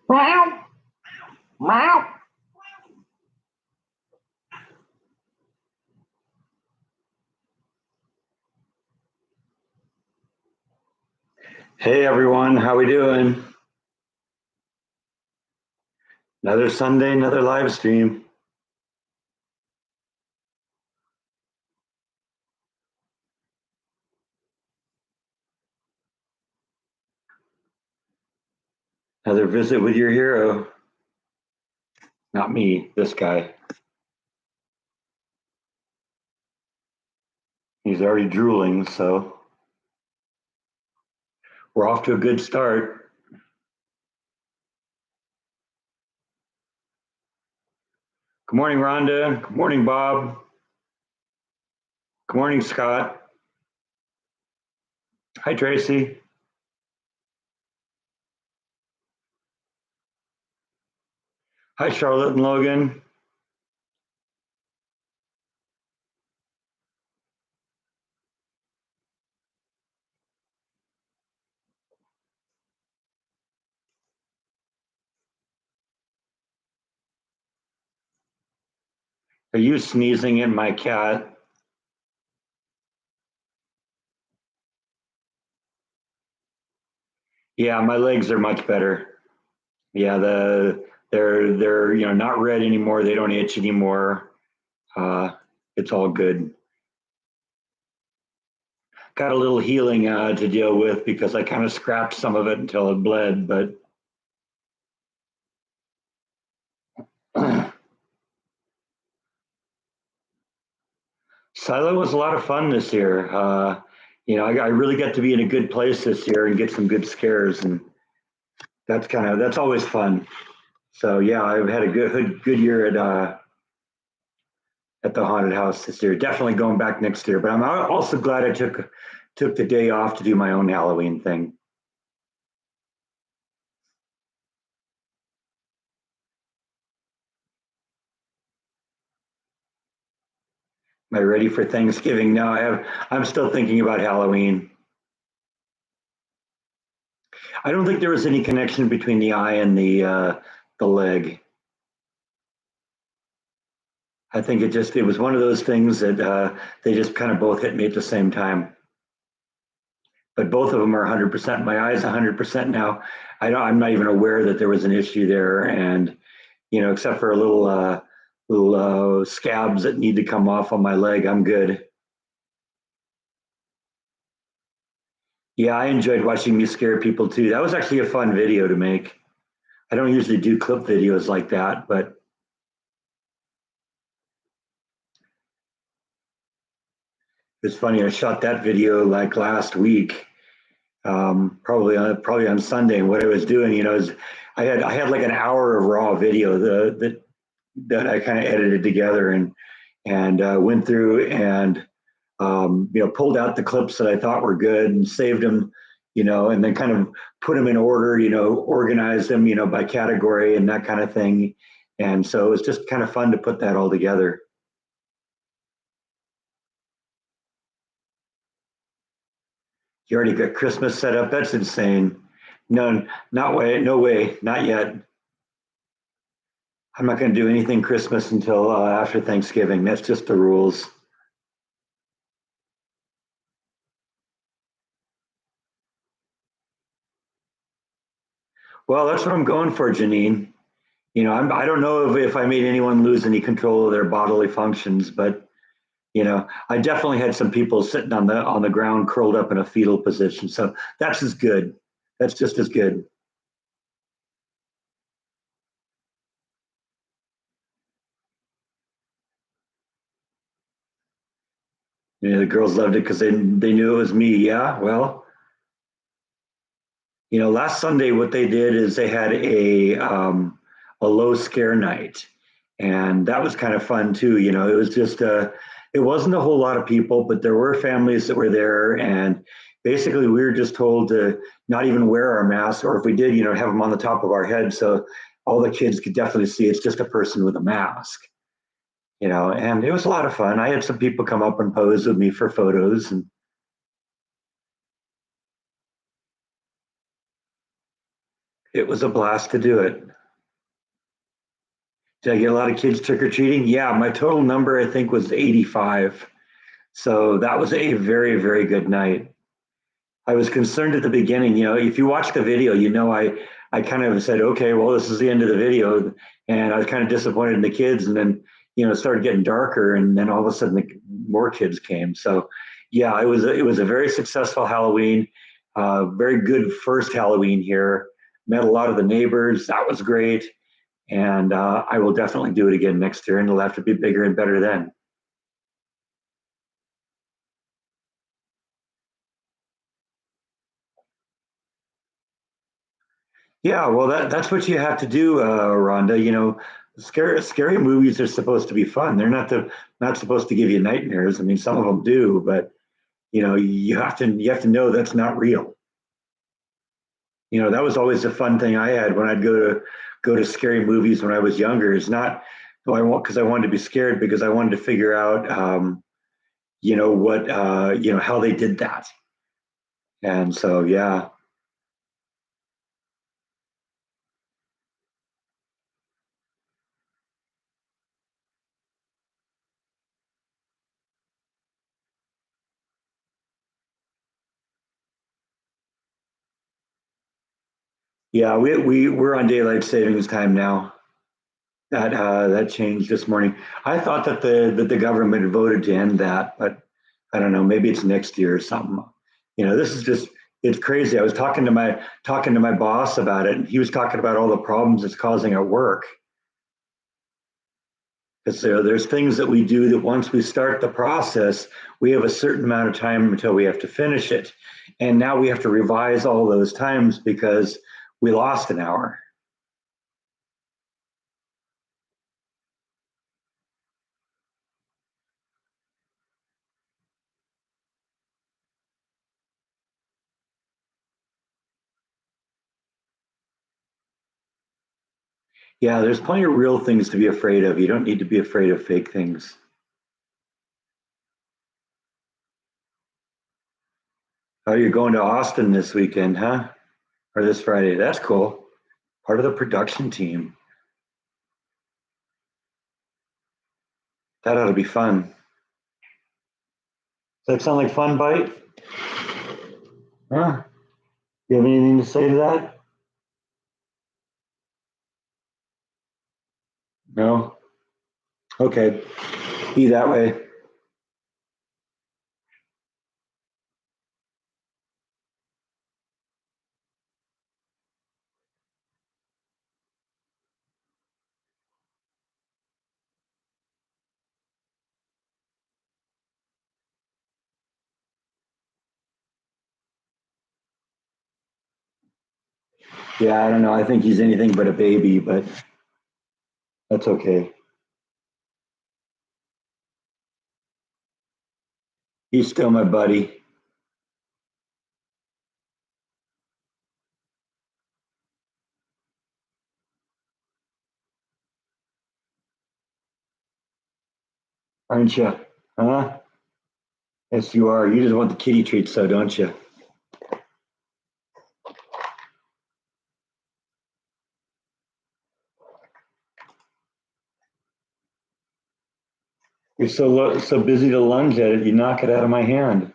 Meow, meow. Hey everyone, how we doing? Another Sunday, another live stream. Another visit with your hero. Not me, this guy. He's already drooling, so we're off to a good start. Good morning, Rhonda. Good morning, Bob. Good morning, Scott. Hi, Tracy. Hi, Charlotte and Logan. Are you sneezing at my cat? Yeah, my legs are much better. Yeah, they're not red anymore. They don't itch anymore. Uh, it's all good. Got a little healing to deal with because I kind of scrapped some of it until it bled, but Silo was a lot of fun this year. I really got to be in a good place this year and get some good scares, and that's always fun. So yeah, I've had a good year at the haunted house this year. Definitely going back next year, but I'm also glad I took the day off to do my own Halloween thing. Am I ready for Thanksgiving? No, I'm still thinking about Halloween. I don't think there was any connection between the eye and the leg. I think it was one of those things that they just kind of both hit me at the same time. But both of them are 100%. My eye's 100% now. I'm not even aware that there was an issue there, and except for a little scabs that need to come off on my leg, I'm good. Yeah, I enjoyed watching you scare people too. That was actually a fun video to make. I don't usually do clip videos like that, but it's funny. I shot that video like last week, probably on Sunday. And what I was doing, is I had like an hour of raw video that I kind of edited together and went through and pulled out the clips that I thought were good and saved them, and then kind of put them in order, organized them, by category and that kind of thing. And so it was just kind of fun to put that all together. You already got Christmas set up. That's insane. No, not way. No way. Not yet. I'm not going to do anything Christmas until after Thanksgiving. That's just the rules. Well, that's what I'm going for, Janine. I don't know if I made anyone lose any control of their bodily functions, but I definitely had some people sitting on the ground, curled up in a fetal position. So that's as good. That's just as good. The girls loved it because they knew it was me. Yeah, well, last Sunday what they did is they had a low scare night, and that was kind of fun too. It was just it wasn't a whole lot of people, but there were families that were there, and basically we were just told to not even wear our masks, or if we did, have them on the top of our head so all the kids could definitely see it's just a person with a mask. And it was a lot of fun. I had some people come up and pose with me for photos, and It was a blast to do it. Did I get a lot of kids trick or treating? Yeah, my total number I think was 85. So that was a very, very good night. I was concerned at the beginning. If you watch the video, I kind of said, okay, well, this is the end of the video, and I was kind of disappointed in the kids, and then it started getting darker, and then all of a sudden more kids came. So yeah, it was a very successful Halloween, very good first Halloween here. Met a lot of the neighbors. That was great, and I will definitely do it again next year, and it'll have to be bigger and better then. Yeah, well, that's what you have to do, Rhonda. Scary movies are supposed to be fun. They're not supposed to give you nightmares. I mean, some of them do, but you have to know that's not real. That was always the fun thing I had when I'd go to scary movies when I was younger. Is not oh, I want because I wanted to be scared because I wanted to figure out, what how they did that. And so, yeah, yeah, we're on daylight savings time now. That changed this morning. I thought that the government had voted to end that, but I don't know. Maybe it's next year or something. This is just it's crazy. I was talking to my boss about it, and he was talking about all the problems it's causing at work. Because there's things that we do that once we start the process, we have a certain amount of time until we have to finish it, and now we have to revise all those times because we lost an hour. Yeah, there's plenty of real things to be afraid of. You don't need to be afraid of fake things. Oh, you're going to Austin this weekend, huh? Or this Friday? That's cool. Part of the production team. That ought to be fun. Does that sound like fun, Bite? Huh? You have anything to say to that? No? Okay. Be that way. Yeah, I don't know. I think he's anything but a baby, but that's okay. He's still my buddy. Aren't you? Huh? Yes, you are. You just want the kitty treats, so don't you? You're so busy to lunge at it, you knock it out of my hand.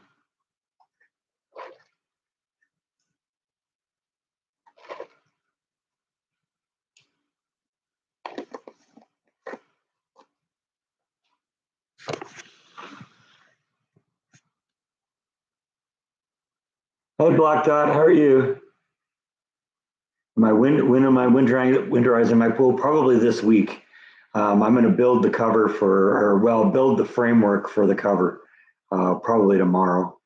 Hey, Black Dot, how are you? When am I winterizing my pool? Probably this week. I'm going to build the cover build the framework for the cover, probably tomorrow.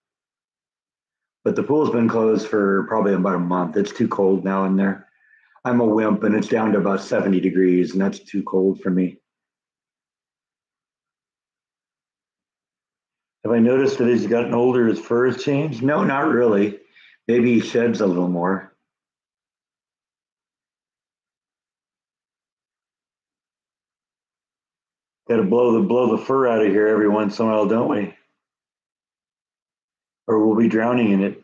But the pool's been closed for probably about a month. It's too cold now in there. I'm a wimp, and it's down to about 70 degrees, and that's too cold for me. Have I noticed that as he's gotten older, his fur has changed? No, not really. Maybe he sheds a little more. Got to blow the fur out of here every once in a while, don't we? Or we'll be drowning in it.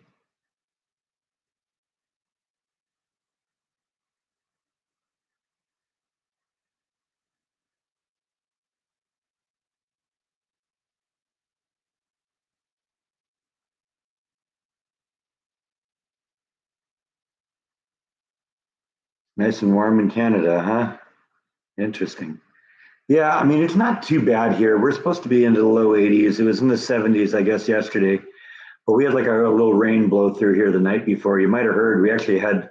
Nice and warm in Canada, huh? Interesting. Yeah, I mean, it's not too bad here. We're supposed to be into the low 80s. It was in the 70s, I guess, yesterday. But we had like a little rain blow through here the night before. You might have heard we actually had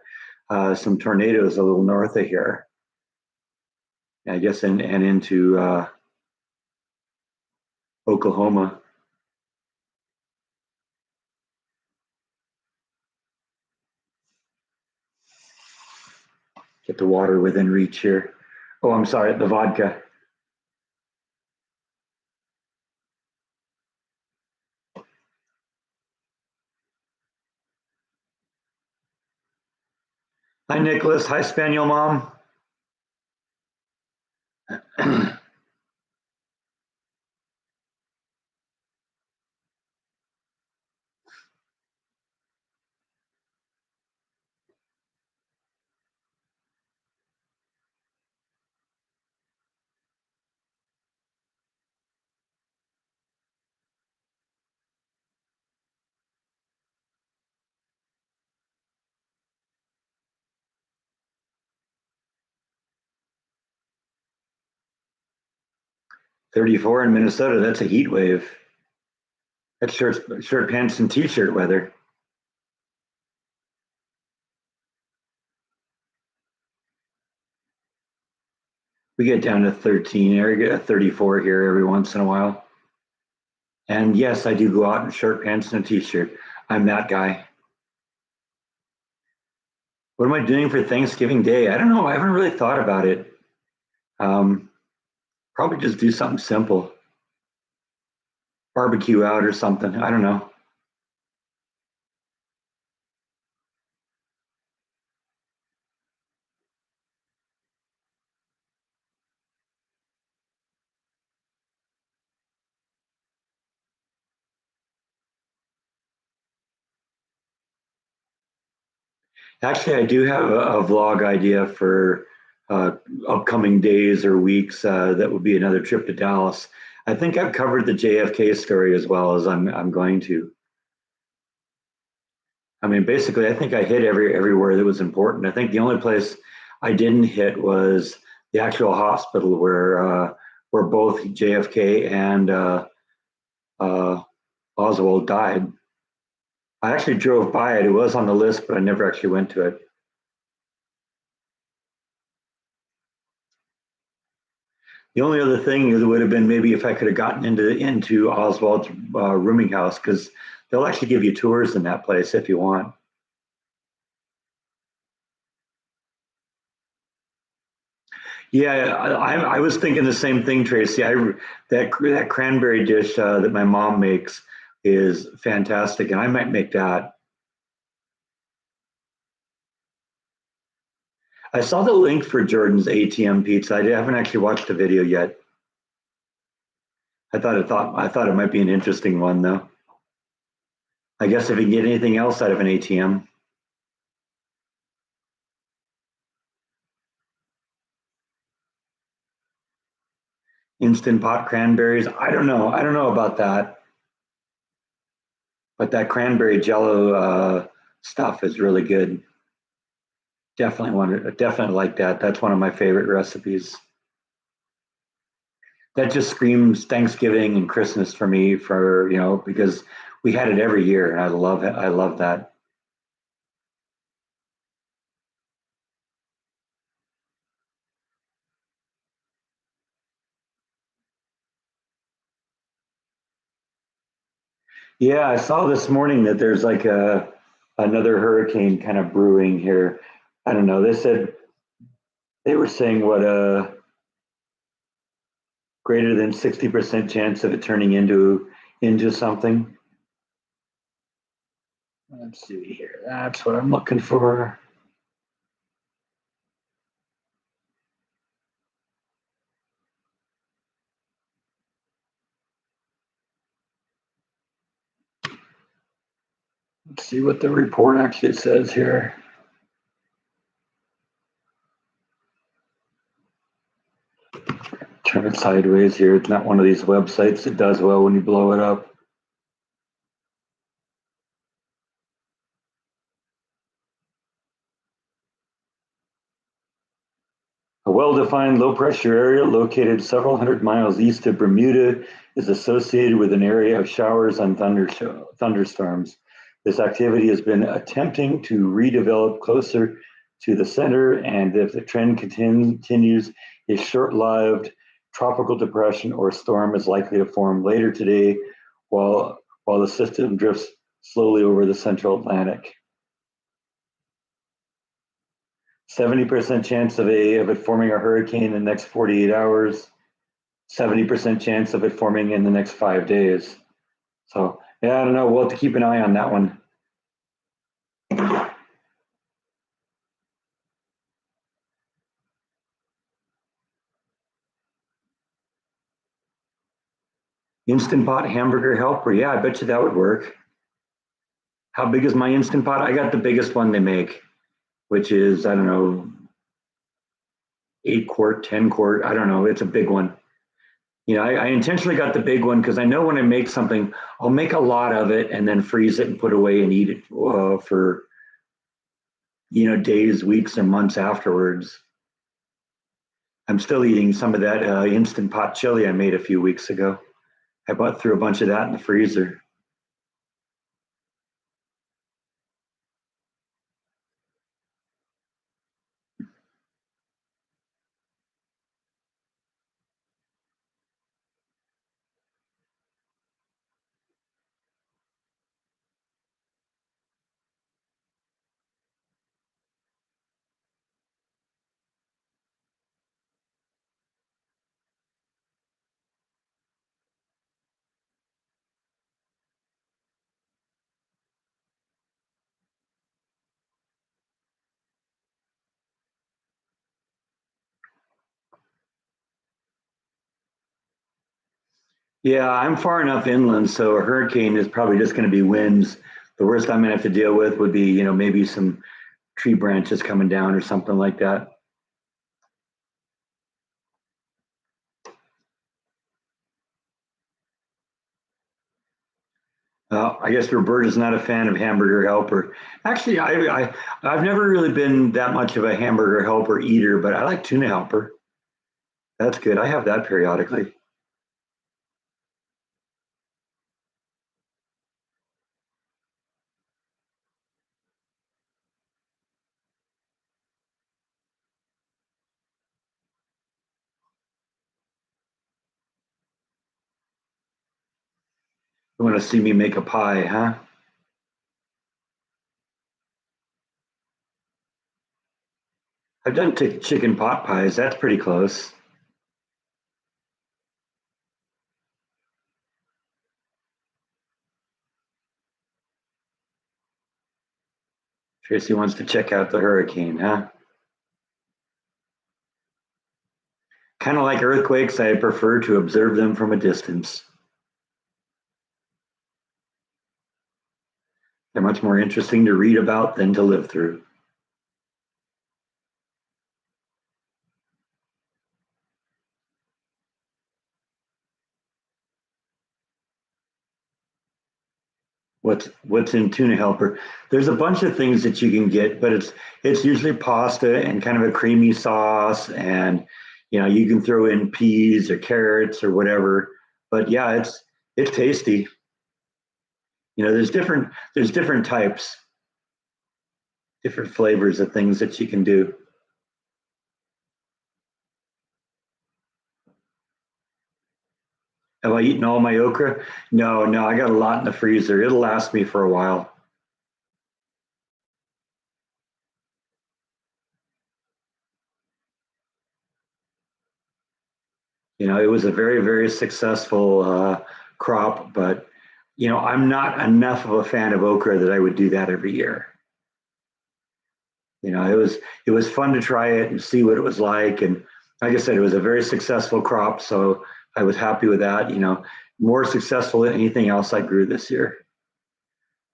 some tornadoes a little north of here, I guess, and into Oklahoma. Get the water within reach here. Oh, I'm sorry, the vodka. Hi, Nicholas. Hi, Spaniel Mom. 34 in Minnesota. That's a heat wave. That's short pants and t-shirt weather. We get down to 13 or get 34 here every once in a while. And yes, I do go out in short pants and a t-shirt. I'm that guy. What am I doing for Thanksgiving Day? I don't know. I haven't really thought about it. Um, Probably just do something simple, barbecue out or something. I don't know. Actually, I do have a vlog idea for uh, upcoming days or weeks. That would be another trip to Dallas. I think I've covered the JFK story as well as I'm going to. I mean, basically, I think I hit everywhere that was important. I think the only place I didn't hit was the actual hospital where both JFK and uh, Oswald died. I actually drove by it. It was on the list, but I never actually went to it. The only other thing would have been maybe if I could have gotten into Oswald's rooming house because they'll actually give you tours in that place if you want. Yeah, I was thinking the same thing, Tracy. That cranberry dish that my mom makes is fantastic, and I might make that. I saw the link for Jordan's ATM pizza. I haven't actually watched the video yet. I thought it might be an interesting one though. I guess if you can get anything else out of an ATM, instant pot cranberries. I don't know. I don't know about that, but that cranberry jello stuff is really good. Definitely like that. That's one of my favorite recipes. That just screams Thanksgiving and Christmas for me because we had it every year and I love it. I love that. Yeah, I saw this morning that there's like a another hurricane kind of brewing here. I don't know. They were saying what a greater than 60% chance of it turning into something. Let's see here. That's what I'm looking for. Let's see what the report actually says here. Turn it sideways here. It's not one of these websites that does well when you blow it up. A well-defined low-pressure area located several hundred miles east of Bermuda is associated with an area of showers and thunderstorms. This activity has been attempting to redevelop closer to the center, and if the trend continues, a short-lived tropical depression or storm is likely to form later today while the system drifts slowly over the central Atlantic. 70% chance of it forming a hurricane in the next 48 hours, 70% chance of it forming in the next 5 days. So, yeah, I don't know. We'll have to keep an eye on that one. Instant Pot hamburger helper. Yeah, I bet you that would work. How big is my Instant Pot? I got the biggest one they make, which is, I don't know, 8 quart, 10 quart. I don't know. It's a big one. I intentionally got the big one because I know when I make something, I'll make a lot of it and then freeze it and put away and eat it for days, weeks, and months afterwards. I'm still eating some of that Instant Pot chili I made a few weeks ago. I threw a bunch of that in the freezer. Yeah, I'm far enough inland, so a hurricane is probably just going to be winds. The worst I'm going to have to deal with would be, maybe some tree branches coming down or something like that. I guess Roberta's not a fan of hamburger helper. Actually, I've never really been that much of a hamburger helper eater, but I like tuna helper. That's good. I have that periodically. You want to see me make a pie, huh? I've done chicken pot pies. That's pretty close. Tracy wants to check out the hurricane, huh? Kind of like earthquakes, I prefer to observe them from a distance. They're much more interesting to read about than to live through. What's in tuna helper? There's a bunch of things that you can get, but it's usually pasta and kind of a creamy sauce, and you can throw in peas or carrots or whatever. But yeah, it's tasty. There's different types, different flavors of things that you can do. Have I eaten all my okra? No, no, I got a lot in the freezer. It'll last me for a while. It was a very, very successful crop, but I'm not enough of a fan of okra that I would do that every year. It was fun to try it and see what it was like, and like I said, it was a very successful crop, so I was happy with that. More successful than anything else I grew this year.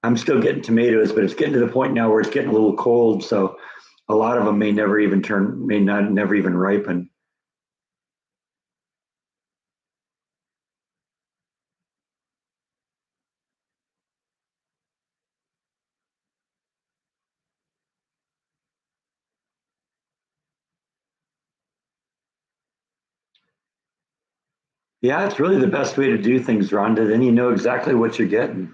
I'm still getting tomatoes, but it's getting to the point now where it's getting a little cold, so a lot of them may not never even ripen. Yeah, it's really the best way to do things, Rhonda. Then you know exactly what you're getting.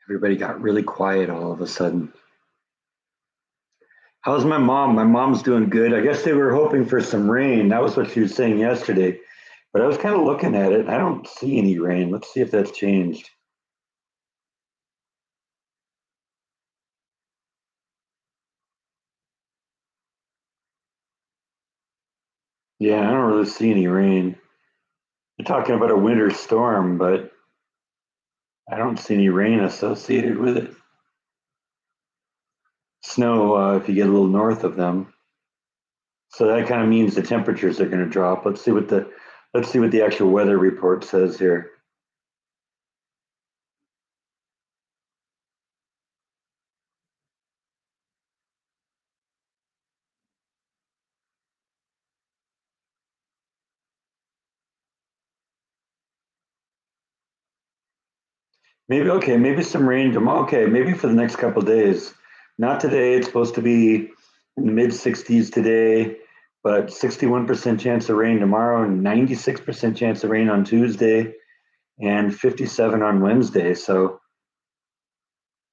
Everybody got really quiet all of a sudden. How's my mom? My mom's doing good. I guess they were hoping for some rain. That was what she was saying yesterday. But I was kind of looking at it. I don't see any rain. Let's see if that's changed. Yeah, I don't really see any rain. They're talking about a winter storm, but I don't see any rain associated with it. Snow, if you get a little north of them. So that kind of means the temperatures are going to drop. Let's see what the actual weather report says here. Maybe okay, maybe some rain tomorrow. Okay, maybe for the next couple of days. Not today. It's supposed to be in the mid 60s today, but 61% chance of rain tomorrow, and 96% chance of rain on Tuesday, and 57 on Wednesday. So,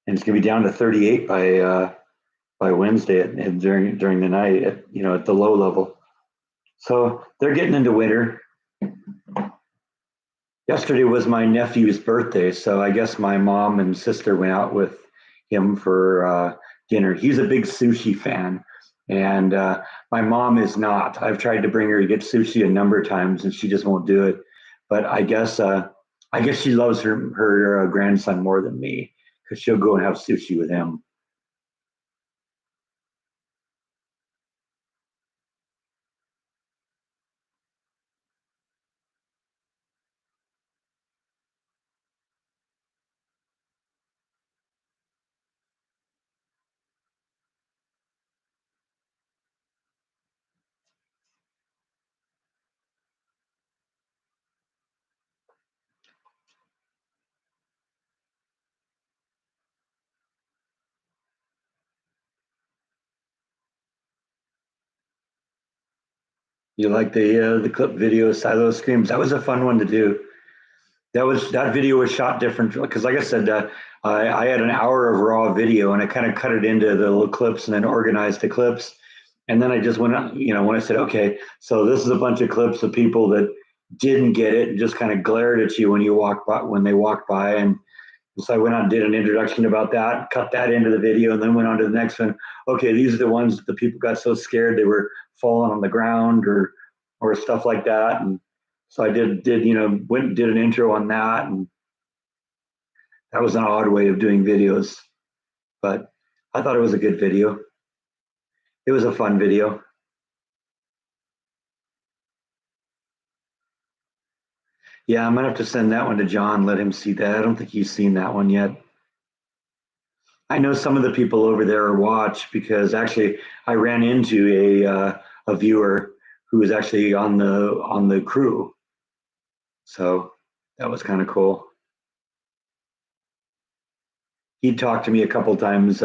and it's gonna be down to 38 by Wednesday during the night at at the low level. So they're getting into winter. Yesterday was my nephew's birthday, so I guess my mom and sister went out with him for dinner. He's a big sushi fan, and my mom is not. I've tried to bring her to get sushi a number of times, and she just won't do it. But I guess she loves her grandson more than me because she'll go and have sushi with him. You like the clip video Silo Screams? That was a fun one to do. That video was shot different because, like I said, I had an hour of raw video and I kind of cut it into the little clips and then organized the clips. And then I just went, when I said, okay, so this is a bunch of clips of people that didn't get it and just kind of glared at you when they walked by. And so I went on and did an introduction about that, cut that into the video, and then went on to the next one. Okay, these are the ones that the people got so scared they were falling on the ground or stuff like that. And so I did went and did an intro on that, and that was an odd way of doing videos, but I thought it was a good video. It was a fun video. Yeah, I'm gonna have to send that one to John, let him see that. I don't think he's seen that one yet. I know some of the people over there watch because actually I ran into a viewer who was actually on the crew, so that was kind of cool. He talked to me a couple times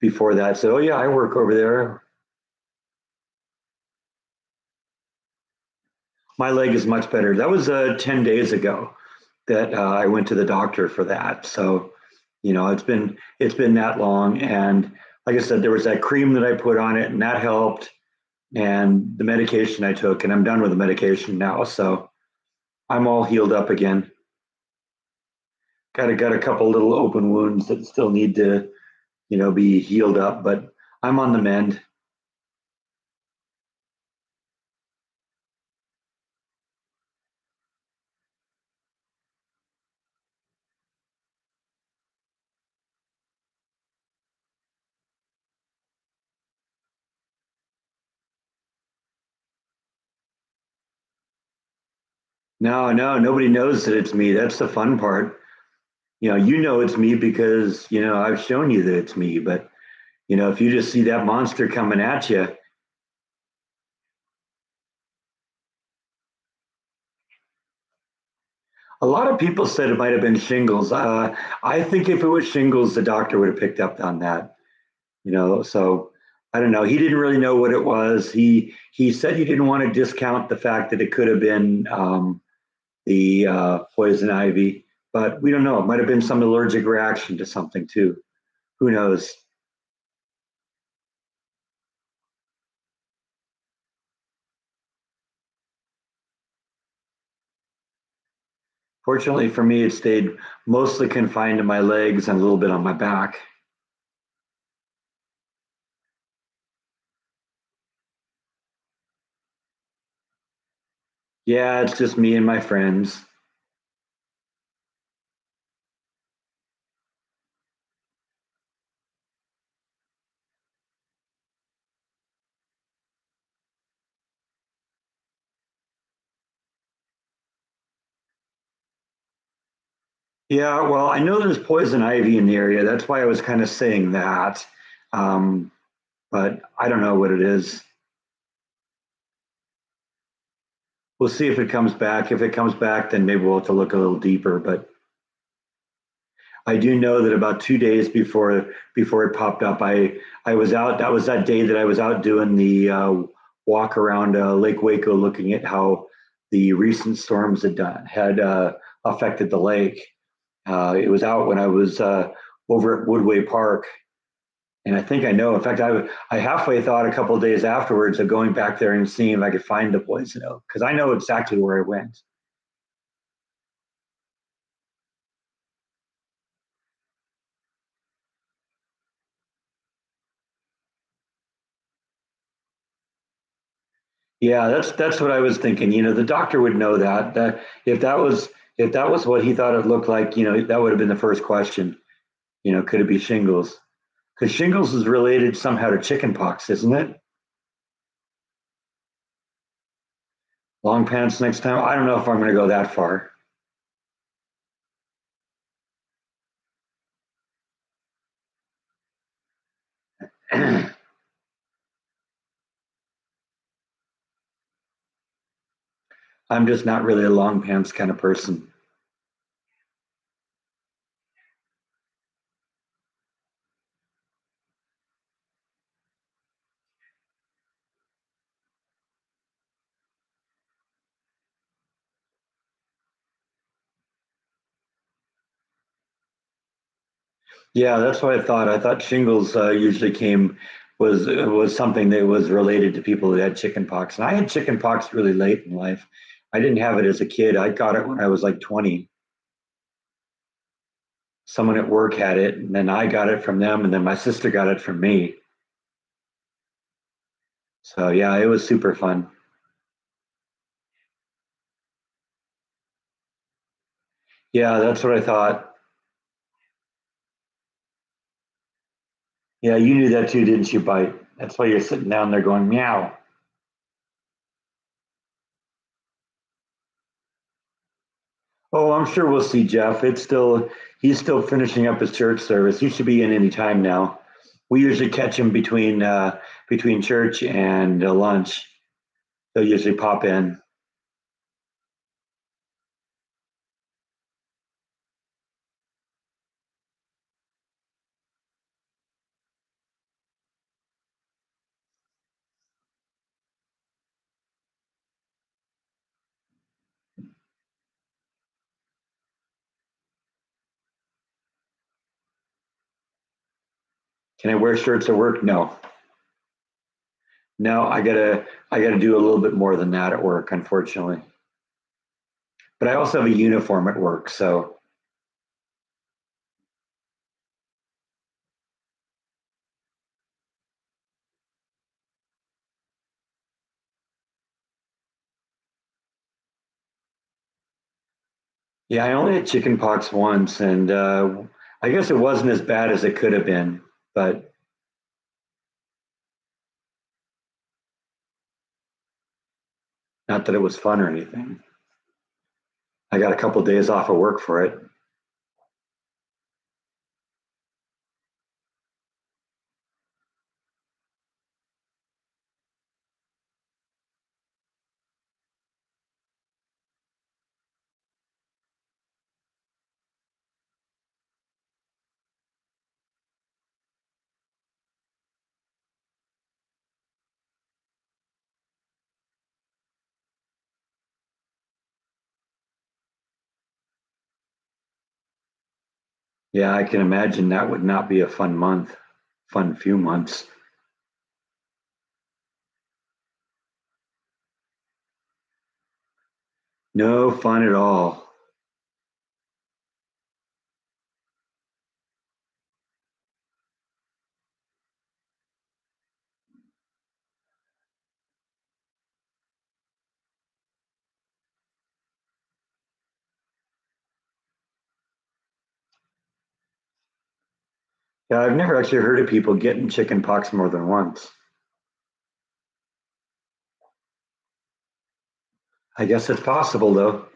before that. So, oh yeah, I work over there. My leg is much better. That was 10 days ago. that I went to the doctor for that. So, it's been that long, and like I said, there was that cream that I put on it, and that helped, and the medication I took, and I'm done with the medication now. So I'm all healed up again. Got a couple little open wounds that still need to, be healed up, but I'm on the mend. No, no, nobody knows that it's me. That's the fun part. It's me because, I've shown you that it's me. But, if you just see that monster coming at you, a lot of people said it might have been shingles. I think if it was shingles, the doctor would have picked up on that. So I don't know. He didn't really know what it was. He said he didn't want to discount the fact that it could have been the poison ivy, but we don't know. It might have been some allergic reaction to something too. Who knows? Fortunately for me, it stayed mostly confined to my legs and a little bit on my back. Yeah, it's just me and my friends. Yeah, well, I know there's poison ivy in the area. That's why I was kind of saying that. Um, but I don't know what it is. We'll see if it comes back. If it comes back, then maybe we'll have to look a little deeper. But I do know that about 2 days before it popped up, I was out. That was that day that I was out doing the walk around Lake Waco, looking at how the recent storms had affected the lake. It was out when I was over at Woodway Park, and I think I know. In fact, I halfway thought a couple of days afterwards of going back there and seeing if I could find the poison oak because I know exactly where I went. Yeah, that's what I was thinking. The doctor would know that. That if that was what he thought it looked like, that would have been the first question. Could it be shingles? Because shingles is related somehow to chicken pox, isn't it? Long pants next time. I don't know if I'm going to go that far. I'm just not really a long pants kind of person. Yeah, that's what I thought. I thought shingles usually came was something that was related to people who had chicken pox, and I had chicken pox really late in life. I didn't have it as a kid. I got it when I was like 20. Someone at work had it, and then I got it from them, and then my sister got it from me. So yeah, it was super fun. Yeah, that's what I thought. Yeah, you knew that too, didn't you, Bite? That's why you're sitting down there going meow. Oh, I'm sure we'll see Jeff. He's still finishing up his church service. He should be in any time now. We usually catch him between church and lunch. He'll usually pop in. Can I wear shirts at work? No. No, I gotta do a little bit more than that at work, unfortunately. But I also have a uniform at work, so yeah, I only had chicken pox once, and I guess it wasn't as bad as it could have been, but not that it was fun or anything. I got a couple of days off of work for it. Yeah, I can imagine that would not be a fun month, fun few months. No fun at all. Yeah, I've never actually heard of people getting chicken pox more than once. I guess it's possible though.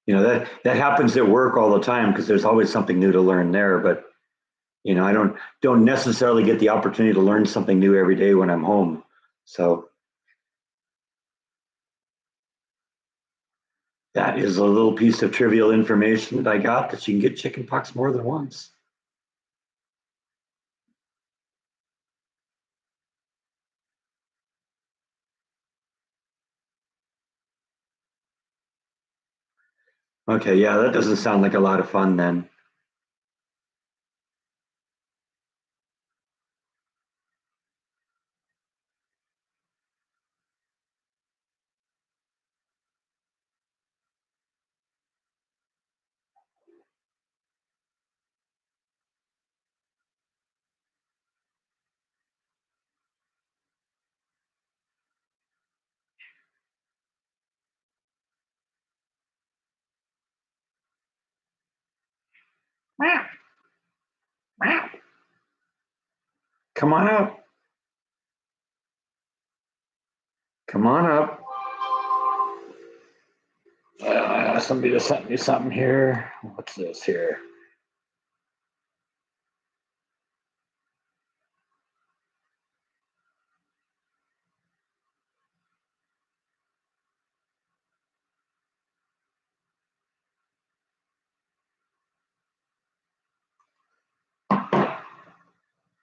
That happens at work all the time because there's always something new to learn there. But I don't necessarily get the opportunity to learn something new every day when I'm home. So that is a little piece of trivial information that I got that you can get chicken pox more than once. Okay, yeah, that doesn't sound like a lot of fun then. Come on up. Come on up. Somebody just sent me something here. What's this here?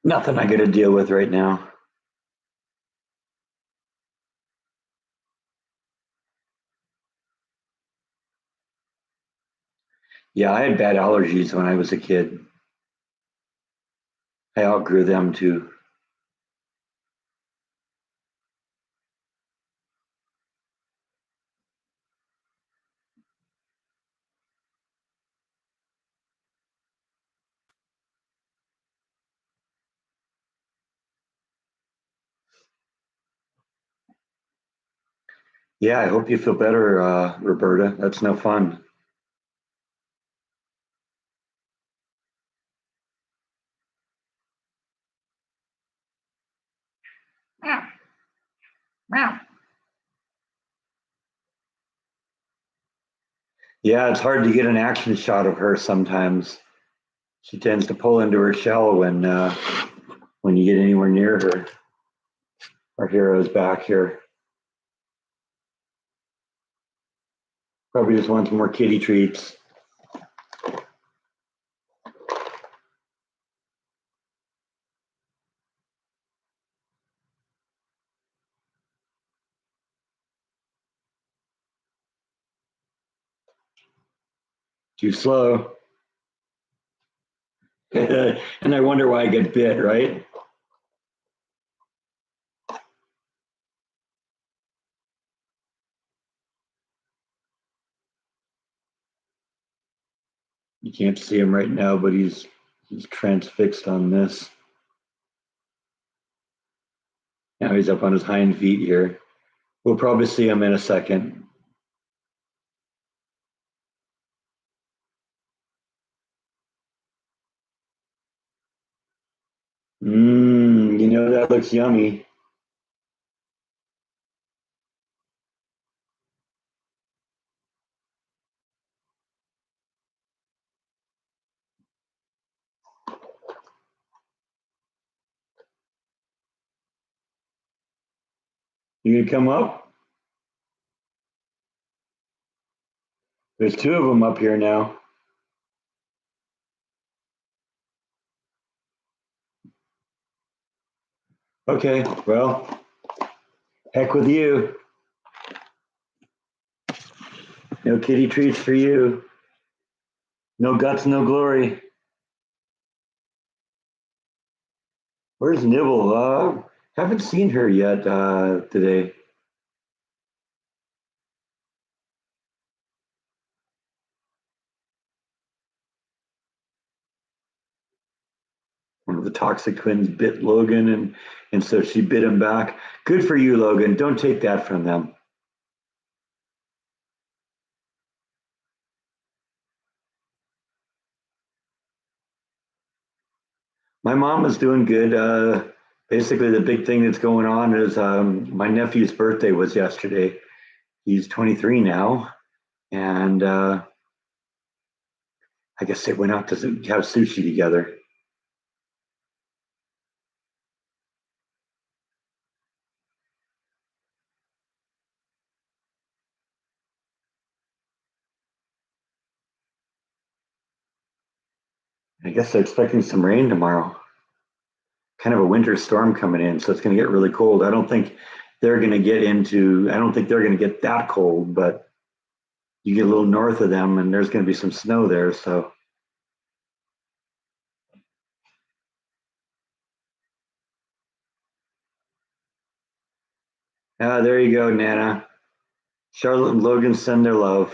Nothing I got to deal with right now. Yeah, I had bad allergies when I was a kid. I outgrew them too. Yeah, I hope you feel better, Roberta. That's no fun. Yeah, it's hard to get an action shot of her sometimes. She tends to pull into her shell when you get anywhere near her. Our hero's back here. Probably just wants more kitty treats. Too slow. And I wonder why I get bit, right? You can't see him right now, but he's transfixed on this. Now he's up on his hind feet here. We'll probably see him in a second. That looks yummy. You gonna come up? There's two of them up here now. Okay, well, heck with you. No kitty treats for you. No guts, no glory. Where's Nibble? Haven't seen her yet today. One of the toxic twins bit Logan, and so she bit him back. Good for you, Logan. Don't take that from them. My mom is doing good. Basically, the big thing that's going on is my nephew's birthday was yesterday. He's 23 now, and I guess they went out to have sushi together. I guess they're expecting some rain tomorrow. Kind of a winter storm coming in, so it's going to get really cold. I don't think they're going to get that cold, but you get a little north of them and there's going to be some snow there. So, there you go, Nana. Charlotte and Logan send their love.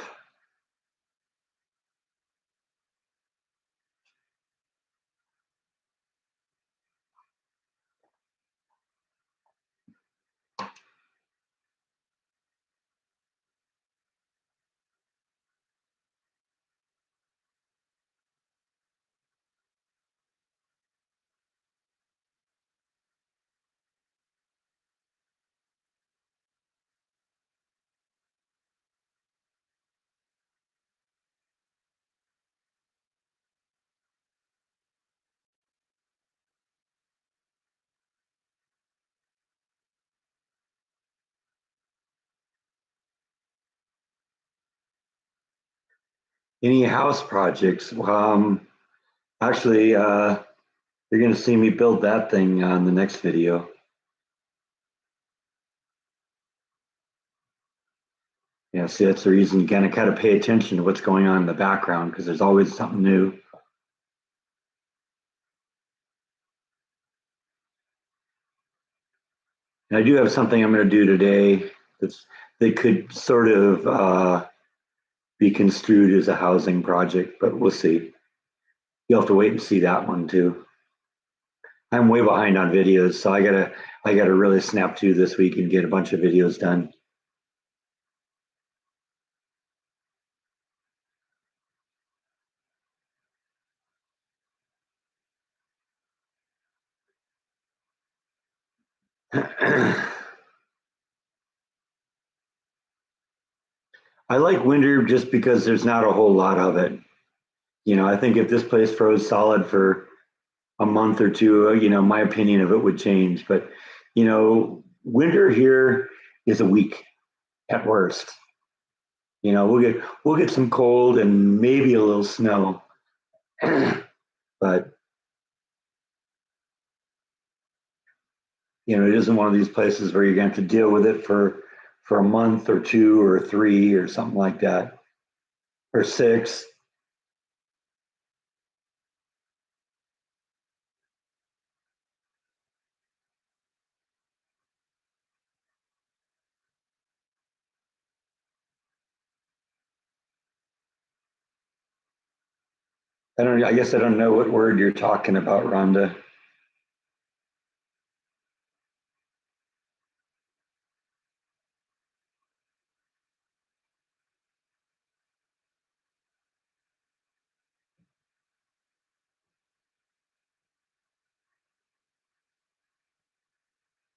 Any house projects? Actually, you're going to see me build that thing on the next video. Yeah, see, that's the reason you kind of pay attention to what's going on in the background because there's always something new. And I do have something I'm going to do today that could sort of be construed as a housing project, but we'll see. You'll have to wait and see that one too. I'm way behind on videos, so I gotta really snap to this week and get a bunch of videos done. I like winter just because there's not a whole lot of it. I think if this place froze solid for a month or two, my opinion of it would change. But winter here is a week at worst. We'll get some cold and maybe a little snow, but it isn't one of these places where you're going to have to deal with it for a month or two or three or something like that, or six. I don't. I guess I don't know what word you're talking about, Rhonda.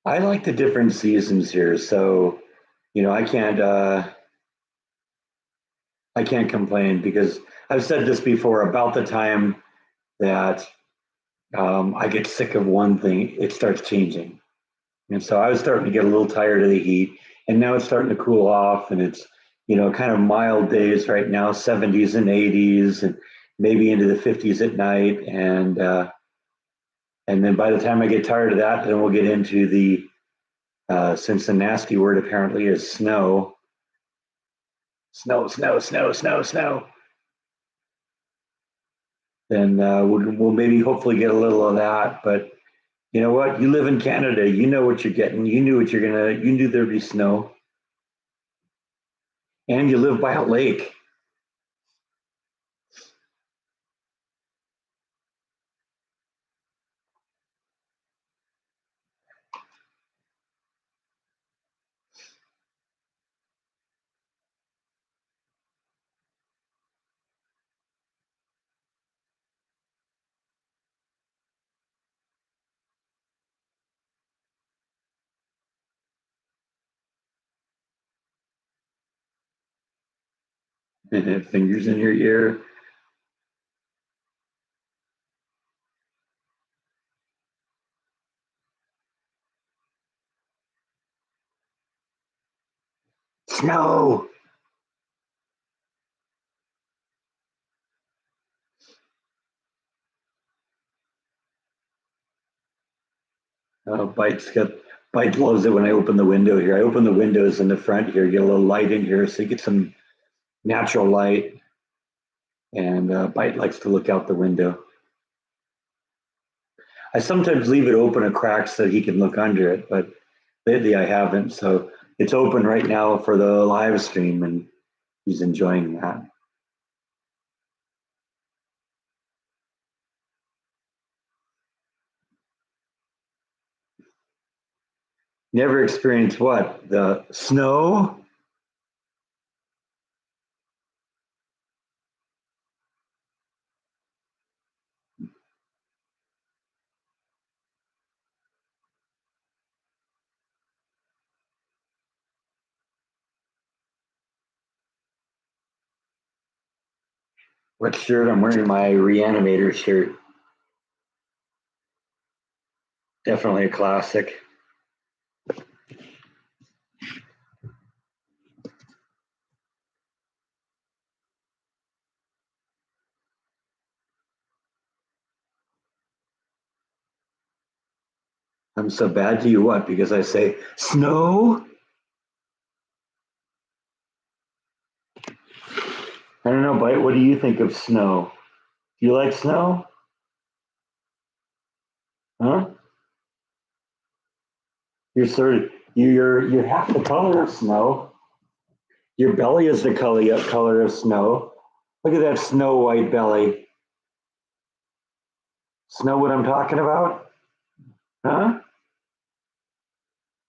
I like the different seasons here, so I can't complain because I've said this before about the time that I get sick of one thing, it starts changing. And so I was starting to get a little tired of the heat, and now it's starting to cool off, and it's kind of mild days right now, 70s and 80s, and maybe into the 50s at night, and then by the time I get tired of that, then we'll get into the since the nasty word apparently is snow, snow, snow, snow, snow, snow. Then we'll maybe hopefully get a little of that, but you know what? You live in Canada. You know what you're getting. You knew what you're gonna. You knew there'd be snow, and you live by a lake. Fingers in your ear. Snow. Bite's got Bite loves it when I open the window here. I open the windows in the front here, get a little light in here, so you get some natural light. And Bite likes to look out the window. I sometimes leave it open a crack so he can look under it, but lately I haven't. So it's open right now for the live stream, and he's enjoying that. Never experienced what? The snow? What shirt? I'm wearing my Reanimator shirt. Definitely a classic. I'm so bad to you what? Because I say snow? I don't know, Bite. What do you think of snow? Do you like snow? Huh? You're half the color of snow. Your belly is the color of snow. Look at that snow white belly. Snow what I'm talking about? Huh?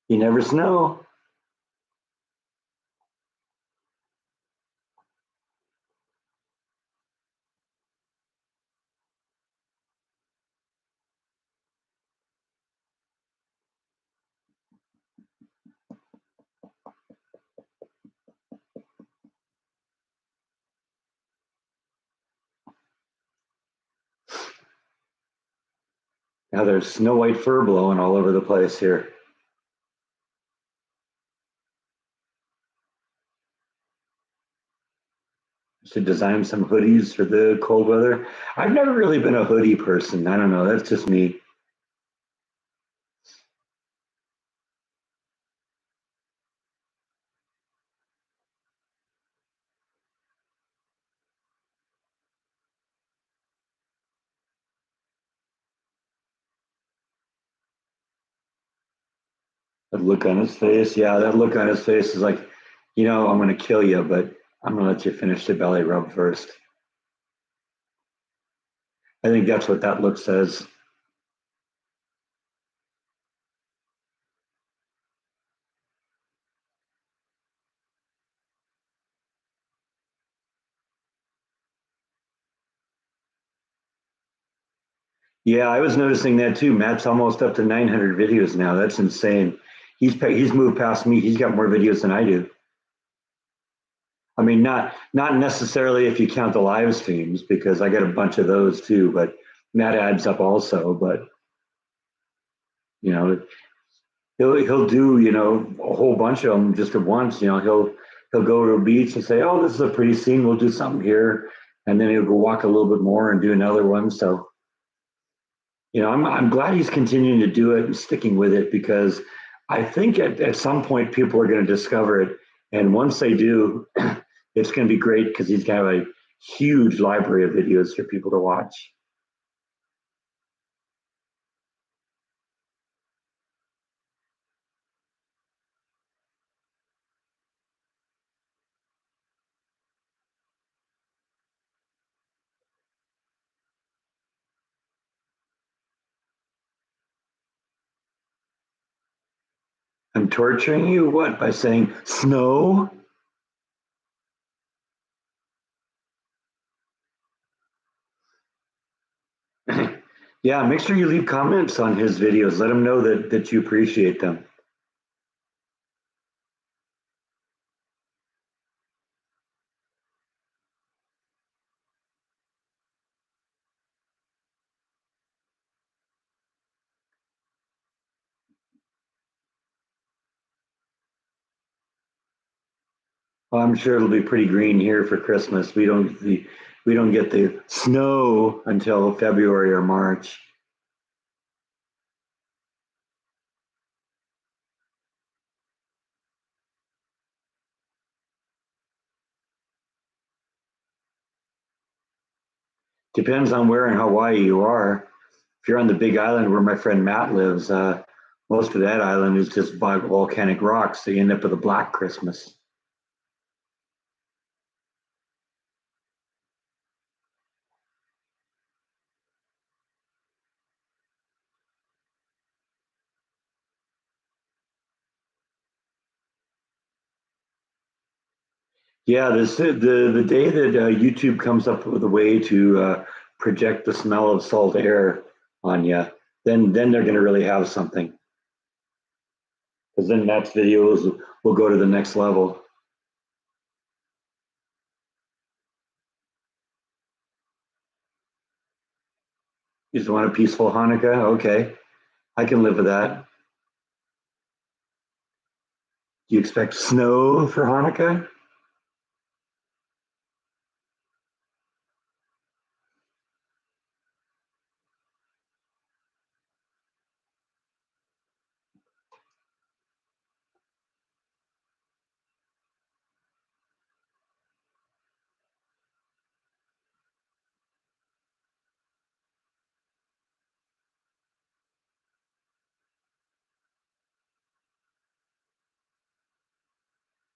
You never snow. Now there's snow white fur blowing all over the place here. Should design some hoodies for the cold weather. I've never really been a hoodie person. I don't know. That's just me. That look on his face. Yeah, that look on his face is like, I'm going to kill you, but I'm going to let you finish the belly rub first. I think that's what that look says. Yeah, I was noticing that too. Matt's almost up to 900 videos now. That's insane. He's moved past me. He's got more videos than I do. I mean, not necessarily if you count the live streams, because I got a bunch of those too, but that adds up also. But you know, he'll do, a whole bunch of them just at once. He'll go to a beach and say, "Oh, this is a pretty scene. We'll do something here," and then he'll go walk a little bit more and do another one. So I'm glad he's continuing to do it and sticking with it, because I think at some point people are going to discover it, and once they do, it's going to be great because he's got a huge library of videos for people to watch. I'm torturing you, what, by saying snow? Yeah, make sure you leave comments on his videos. Let him know that you appreciate them. Well, I'm sure it'll be pretty green here for Christmas. We don't get the snow until February or March. Depends on where in Hawaii you are. If you're on the Big Island where my friend Matt lives, most of that island is just volcanic rocks. So you end up with a black Christmas. Yeah, the day that YouTube comes up with a way to project the smell of salt air on you, then they're going to really have something. Because then Matt's videos will go to the next level. You just want a peaceful Hanukkah? Okay, I can live with that. Do you expect snow for Hanukkah?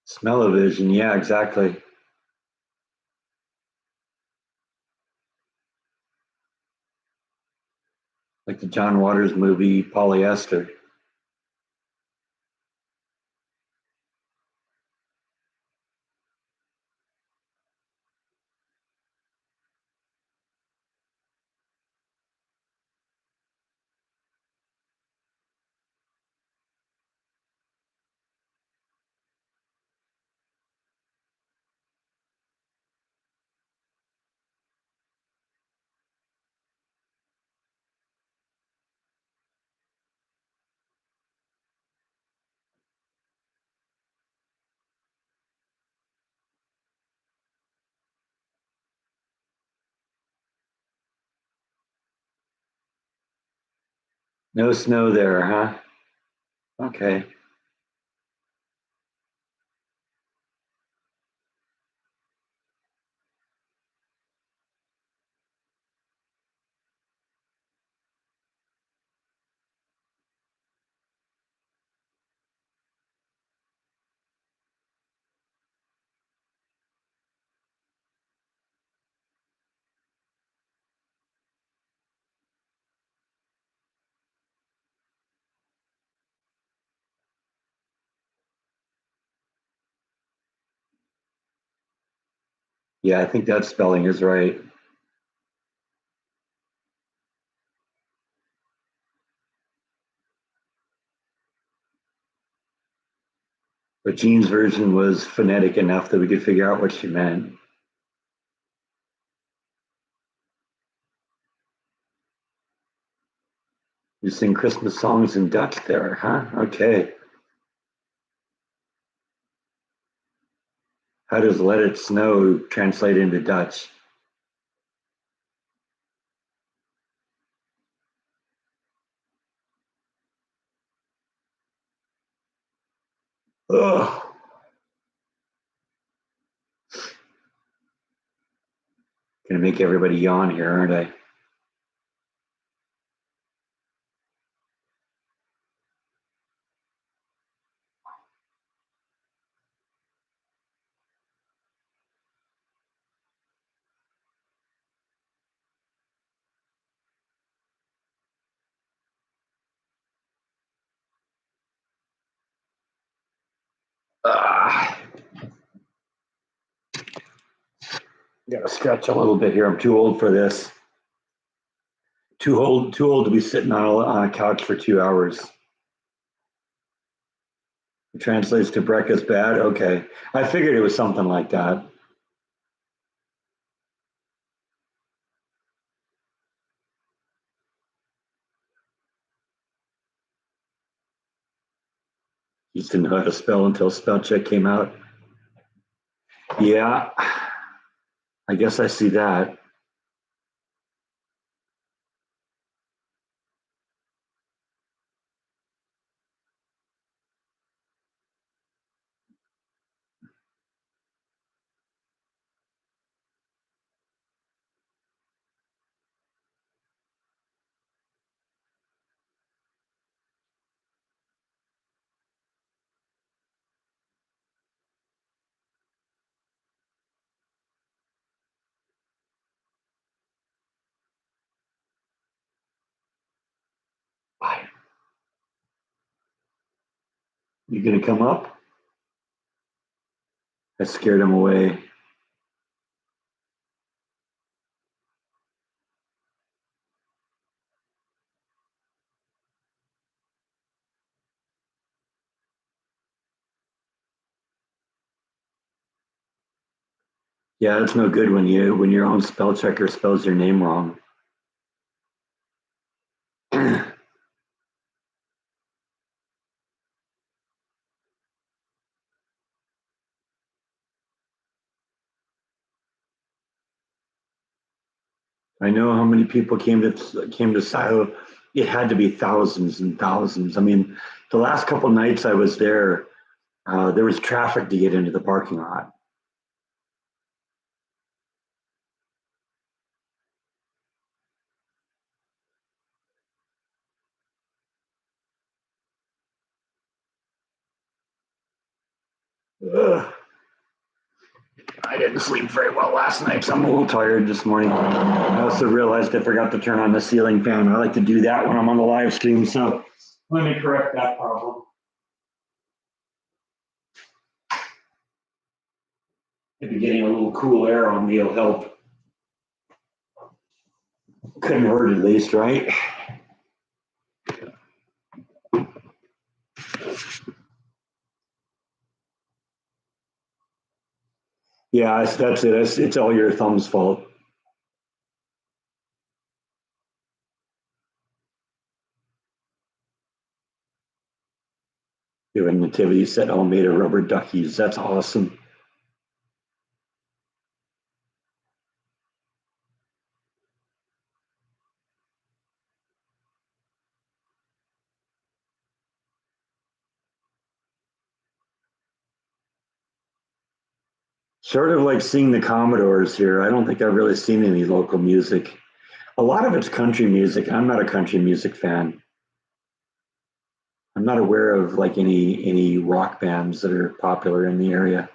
Smell-o-vision, yeah, exactly. Like the John Waters movie Polyester. No snow there, huh? Okay. Yeah, I think that spelling is right. But Jean's version was phonetic enough that we could figure out what she meant. You sing Christmas songs in Dutch there, huh? Okay. How does Let It Snow translate into Dutch? Ugh. Gonna make everybody yawn here, aren't I? Ah, gotta stretch a little bit here. I'm too old for this. Too old to be sitting on a couch for 2 hours. It translates to breakfast bad. Okay, I figured it was something like that. Used to know how to spell until spell check came out. Yeah, I guess I see that. You gonna come up? I scared him away. Yeah, it's no good when your own spell checker spells your name wrong. I know how many people came to Silo. It had to be thousands and thousands. I mean, the last couple nights I was there, there was traffic to get into the parking lot. Ugh. I didn't sleep very well last night, so I'm a little tired this morning. I also realized I forgot to turn on the ceiling fan. I like to do that when I'm on the live stream, so let me correct that problem. Maybe getting a little cool air on me will help. Couldn't hurt at least, right? Yeah, that's it. It's all your thumb's fault. Doing nativity set all made of rubber duckies. That's awesome. Sort of like seeing the Commodores here. I don't think I've really seen any local music. A lot of it's country music. I'm not a country music fan. I'm not aware of like any rock bands that are popular in the area.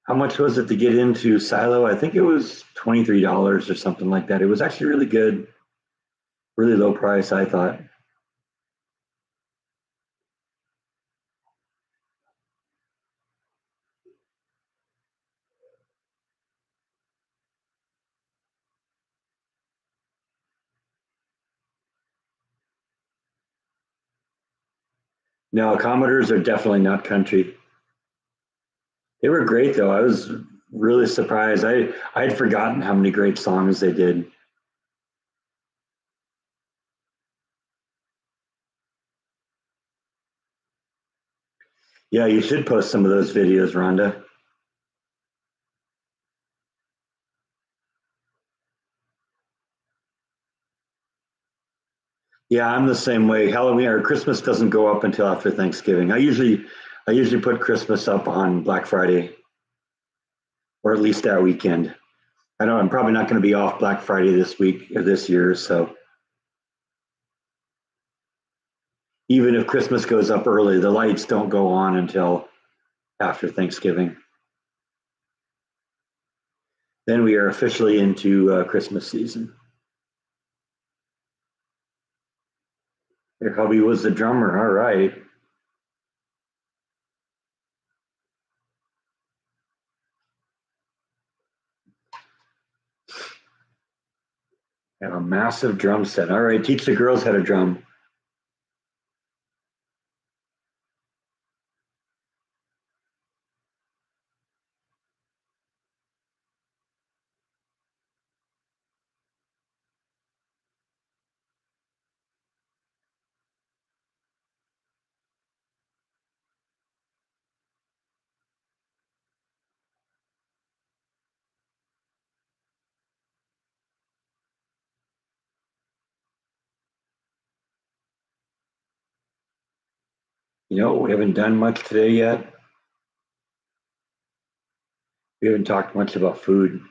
How much was it to get into Silo? I think it was $23 or something like that. It was actually really good, really low price, I thought. No, Commodores are definitely not country. They were great though. I was really surprised. I had forgotten how many great songs they did. Yeah, you should post some of those videos, Rhonda. Yeah, I'm the same way. Halloween or Christmas doesn't go up until after Thanksgiving. I usually put Christmas up on Black Friday or at least that weekend. I know I'm probably not going to be off Black Friday this week or this year, so even if Christmas goes up early, the lights don't go on until after Thanksgiving. Then we are officially into Christmas season. Your hubby was the drummer. All right. And a massive drum set. All right. Teach the girls how to drum. We haven't done much today yet. We haven't talked much about food.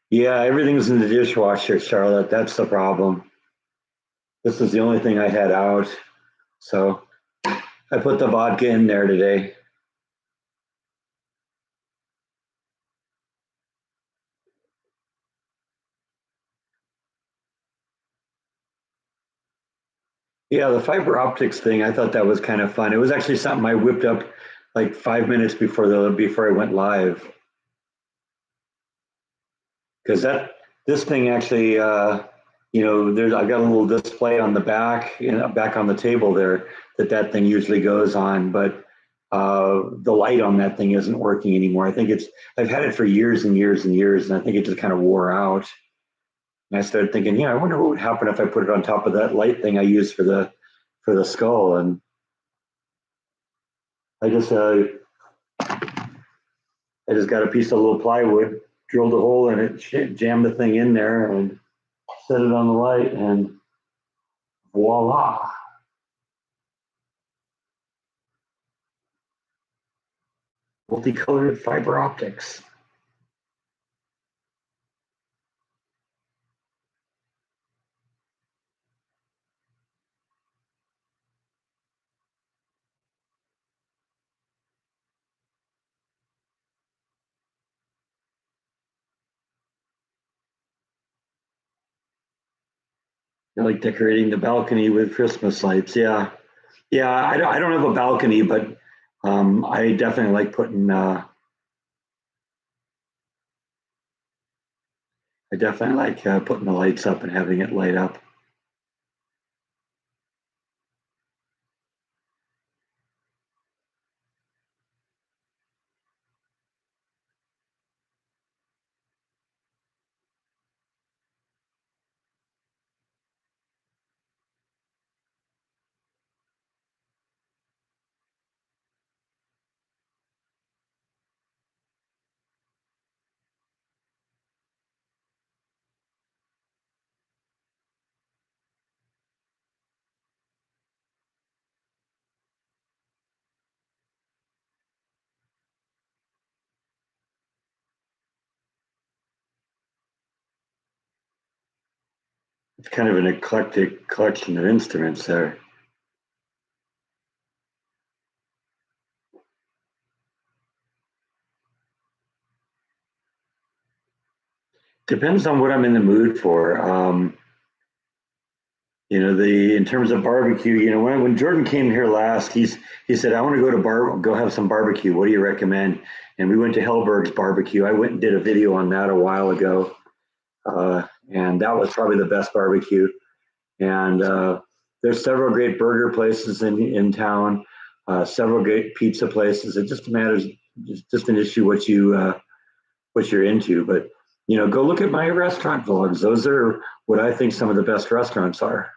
Yeah, everything's in the dishwasher, Charlotte. That's the problem. This is the only thing I had out. So I put the vodka in there today. Yeah, the fiber optics thing, I thought that was kind of fun. It was actually something I whipped up like 5 minutes before I went live. Because this thing actually, there's I got a little display on the back, back on the table there that thing usually goes on, but the light on that thing isn't working anymore. I've had it for years and years and years, and I think it just kind of wore out. And I started thinking, I wonder what would happen if I put it on top of that light thing I use for the skull. And I just uh, I just got a piece of little plywood, drilled a hole in it, jammed the thing in there, and set it on the light, and voila. Multicolored fiber optics. I like decorating the balcony with Christmas lights. Yeah, yeah. I don't have a balcony, but I definitely like putting. I definitely like putting the lights up and having it light up. It's kind of an eclectic collection of instruments there. Depends on what I'm in the mood for. The in terms of barbecue, when Jordan came here last, he said, I want to go have some barbecue. What do you recommend? And we went to Hellberg's barbecue. I went and did a video on that a while ago. and that was probably the best barbecue. And there's several great burger places in town, several great pizza places. It just matters, just an issue what you're into. But go look at my restaurant vlogs. Those are what I think some of the best restaurants are.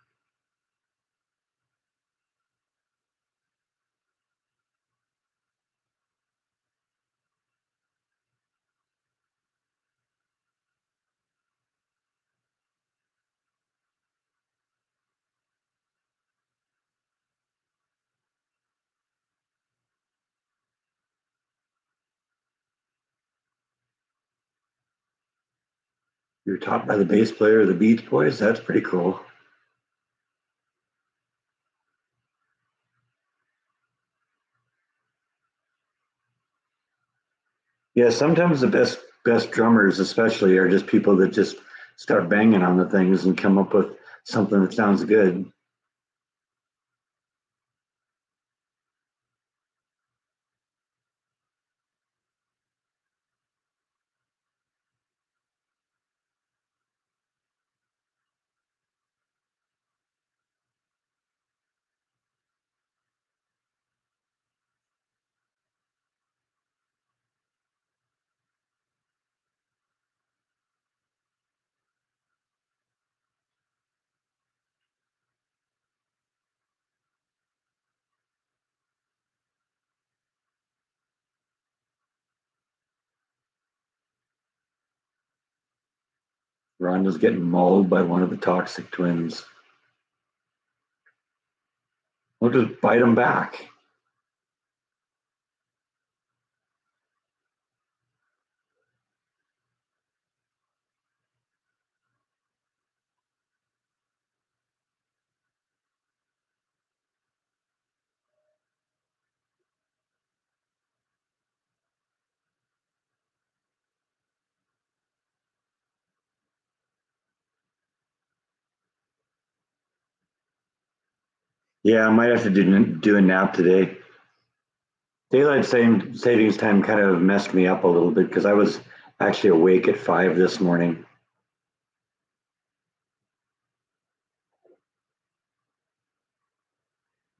You're taught by the bass player of the Beach Boys. That's pretty cool. Yeah, sometimes the best drummers, especially, are just people that just start banging on the things and come up with something that sounds good. Rhonda's getting mauled by one of the toxic twins. We'll just bite them back. Yeah, I might have to do a nap today. Savings time kind of messed me up a little bit because I was actually awake at 5 this morning.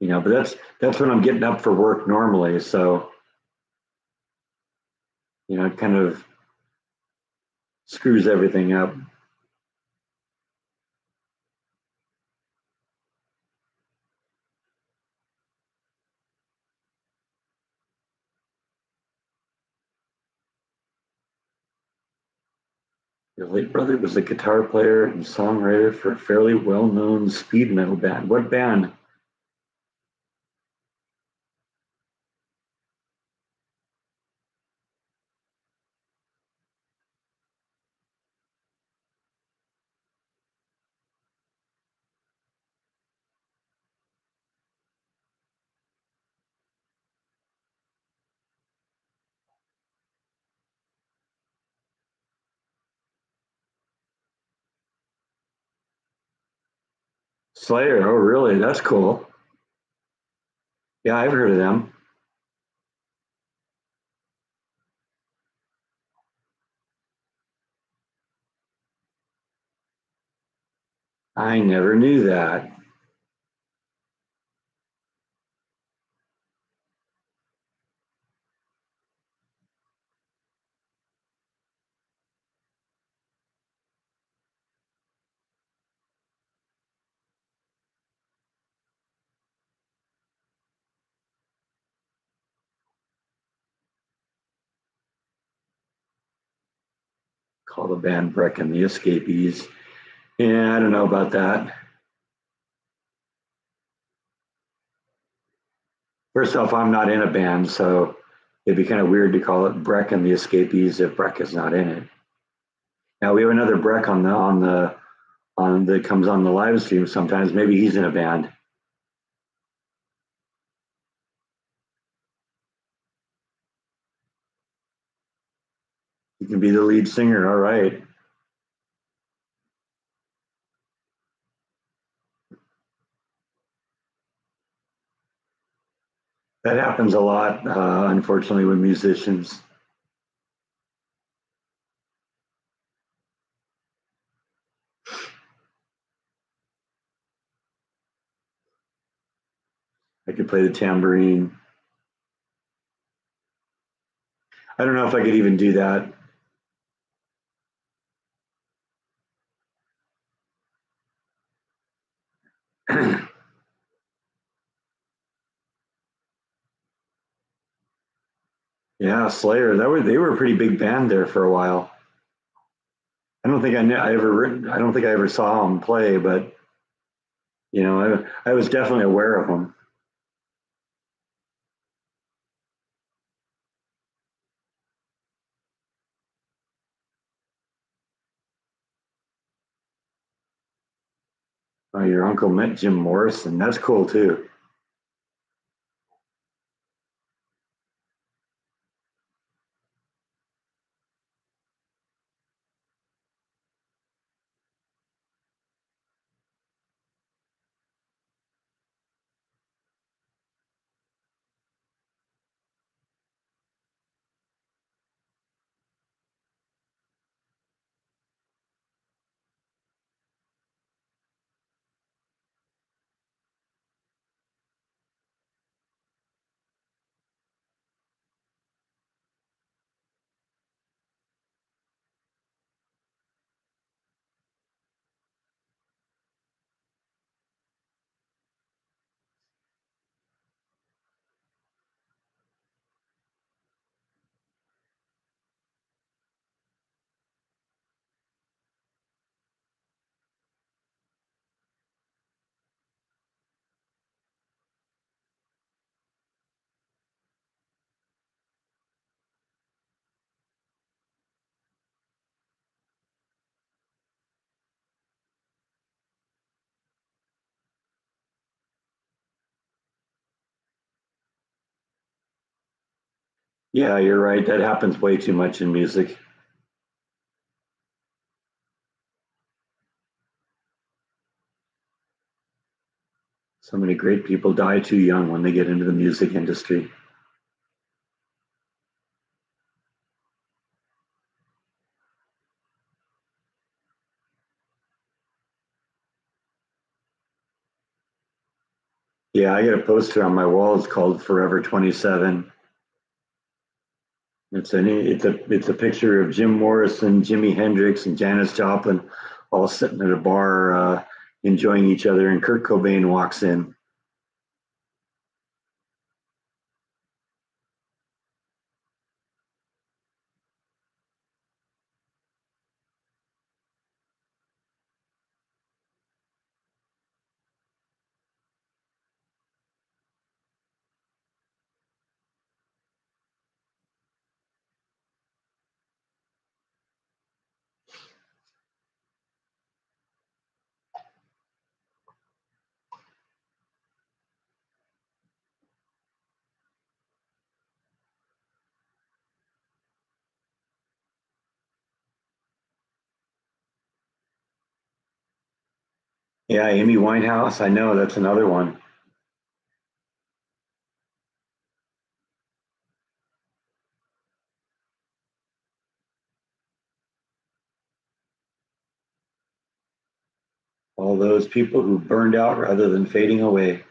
But that's when I'm getting up for work normally. So it kind of screws everything up. Your late brother was a guitar player and songwriter for a fairly well-known speed metal band. What band? Slayer. Oh, really? That's cool. Yeah, I've heard of them. I never knew that. Call the band Breck and the Escapees. Yeah, I don't know about that. First off, I'm not in a band, so it'd be kind of weird to call it Breck and the Escapees if Breck is not in it. Now we have another Breck on that comes on the live stream sometimes. Maybe he's in a band. He can be the lead singer. All right. That happens a lot, unfortunately, with musicians. I could play the tambourine. I don't know if I could even do that. Yeah, Slayer. They were a pretty big band there for a while. I don't think I don't think I ever saw them play, but I was definitely aware of them. Your uncle met Jim Morrison. That's cool too. Yeah, you're right. That happens way too much in music. So many great people die too young when they get into the music industry. Yeah, I got a poster on my wall. It's called Forever 27. It's a picture of Jim Morrison, Jimi Hendrix, and Janis Joplin all sitting at a bar enjoying each other, and Kurt Cobain walks in. Yeah, Amy Winehouse. I know that's another one. All those people who burned out rather than fading away.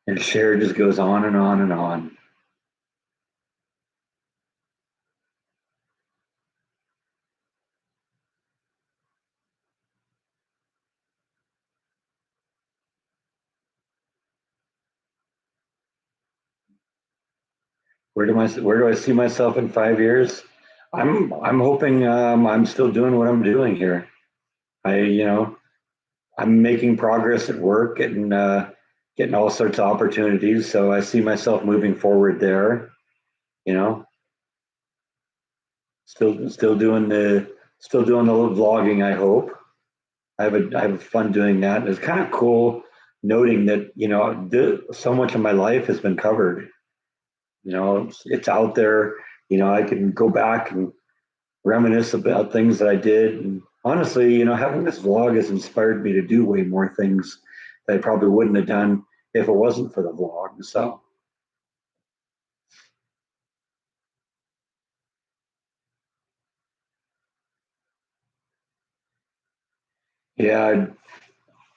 And Cher just goes on and on and on. Where do I see myself in 5 years? I'm hoping I'm still doing what I'm doing here. I'm making progress at work and getting all sorts of opportunities. So I see myself moving forward there. You know, still doing the vlogging. I hope. I have fun doing that. And it's kind of cool noting that, so much of my life has been covered. It's out there. I can go back and reminisce about things that I did. And honestly, having this vlog has inspired me to do way more things that I probably wouldn't have done if it wasn't for the vlog. So, yeah,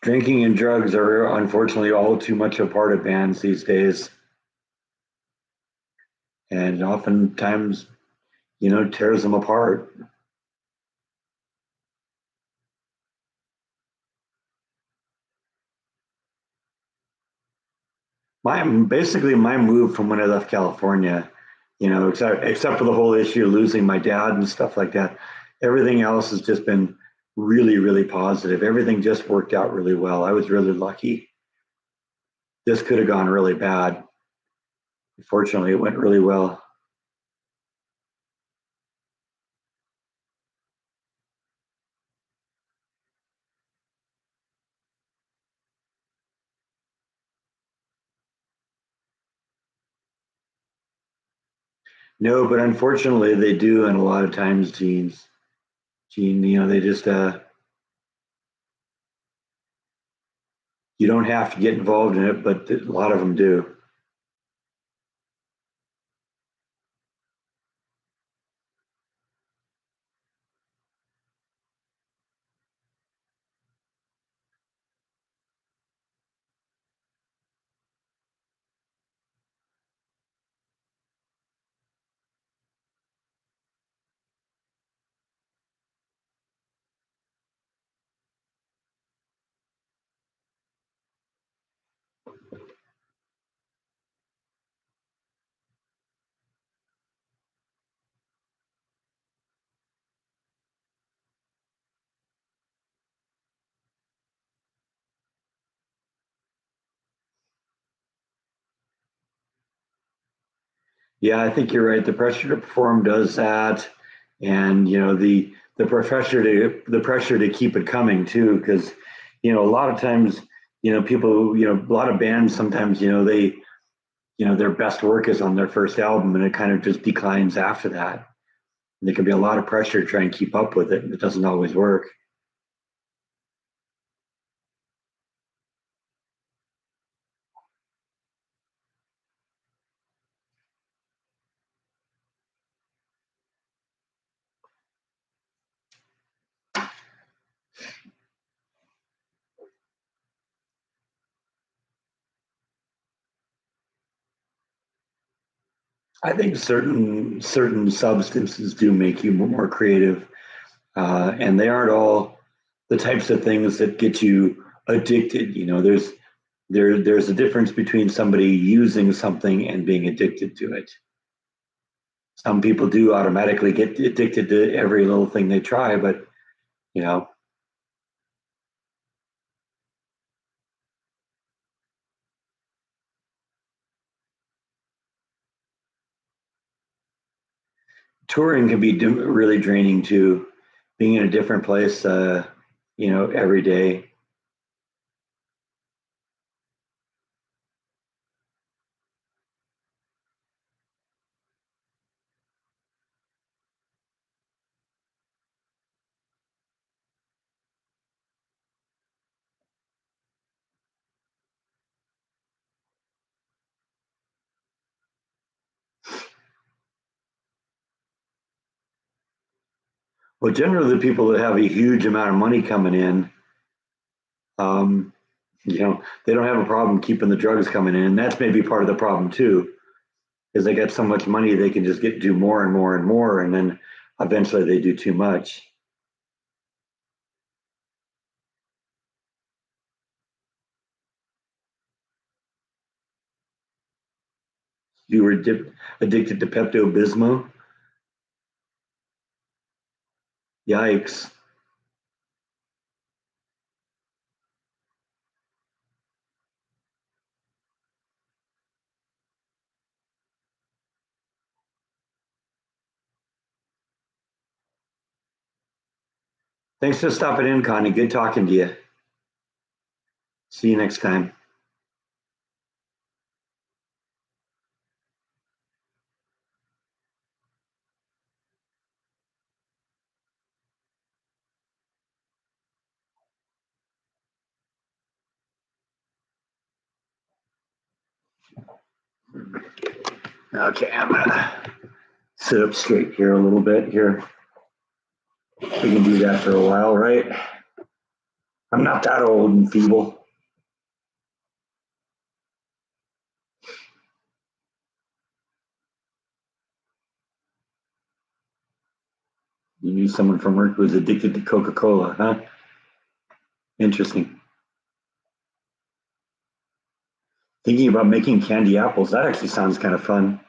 drinking and drugs are unfortunately all too much a part of bands these days. And oftentimes, tears them apart. My move from when I left California, except for the whole issue of losing my dad and stuff like that, everything else has just been really, really positive. Everything just worked out really well. I was really lucky. This could have gone really bad. Fortunately, it went really well. No, but unfortunately, they do, and a lot of times, Gene, they just you don't have to get involved in it, but a lot of them do. Yeah, I think you're right. The pressure to perform does that, and the pressure to keep it coming too, because a lot of times people a lot of bands sometimes their best work is on their first album, and it kind of just declines after that. And there can be a lot of pressure to try and keep up with it, and it doesn't always work. I think certain substances do make you more creative, and they aren't all the types of things that get you addicted. There's a difference between somebody using something and being addicted to it. Some people do automatically get addicted to every little thing they try, but you know, touring can be really draining too. Being in a different place, every day. Well, generally, the people that have a huge amount of money coming in, um, they don't have a problem keeping the drugs coming in. That's maybe part of the problem too, because they get so much money they can just do more and more and more, and then eventually they do too much. You were addicted to Pepto Bismol. Yikes! Thanks for stopping in, Connie. Good talking to you. See you next time. Okay, I'm gonna sit up straight here a little bit here. We can do that for a while, right? I'm not that old and feeble. You knew someone from work who was addicted to Coca-Cola, huh? Interesting. Thinking about making candy apples, that actually sounds kind of fun.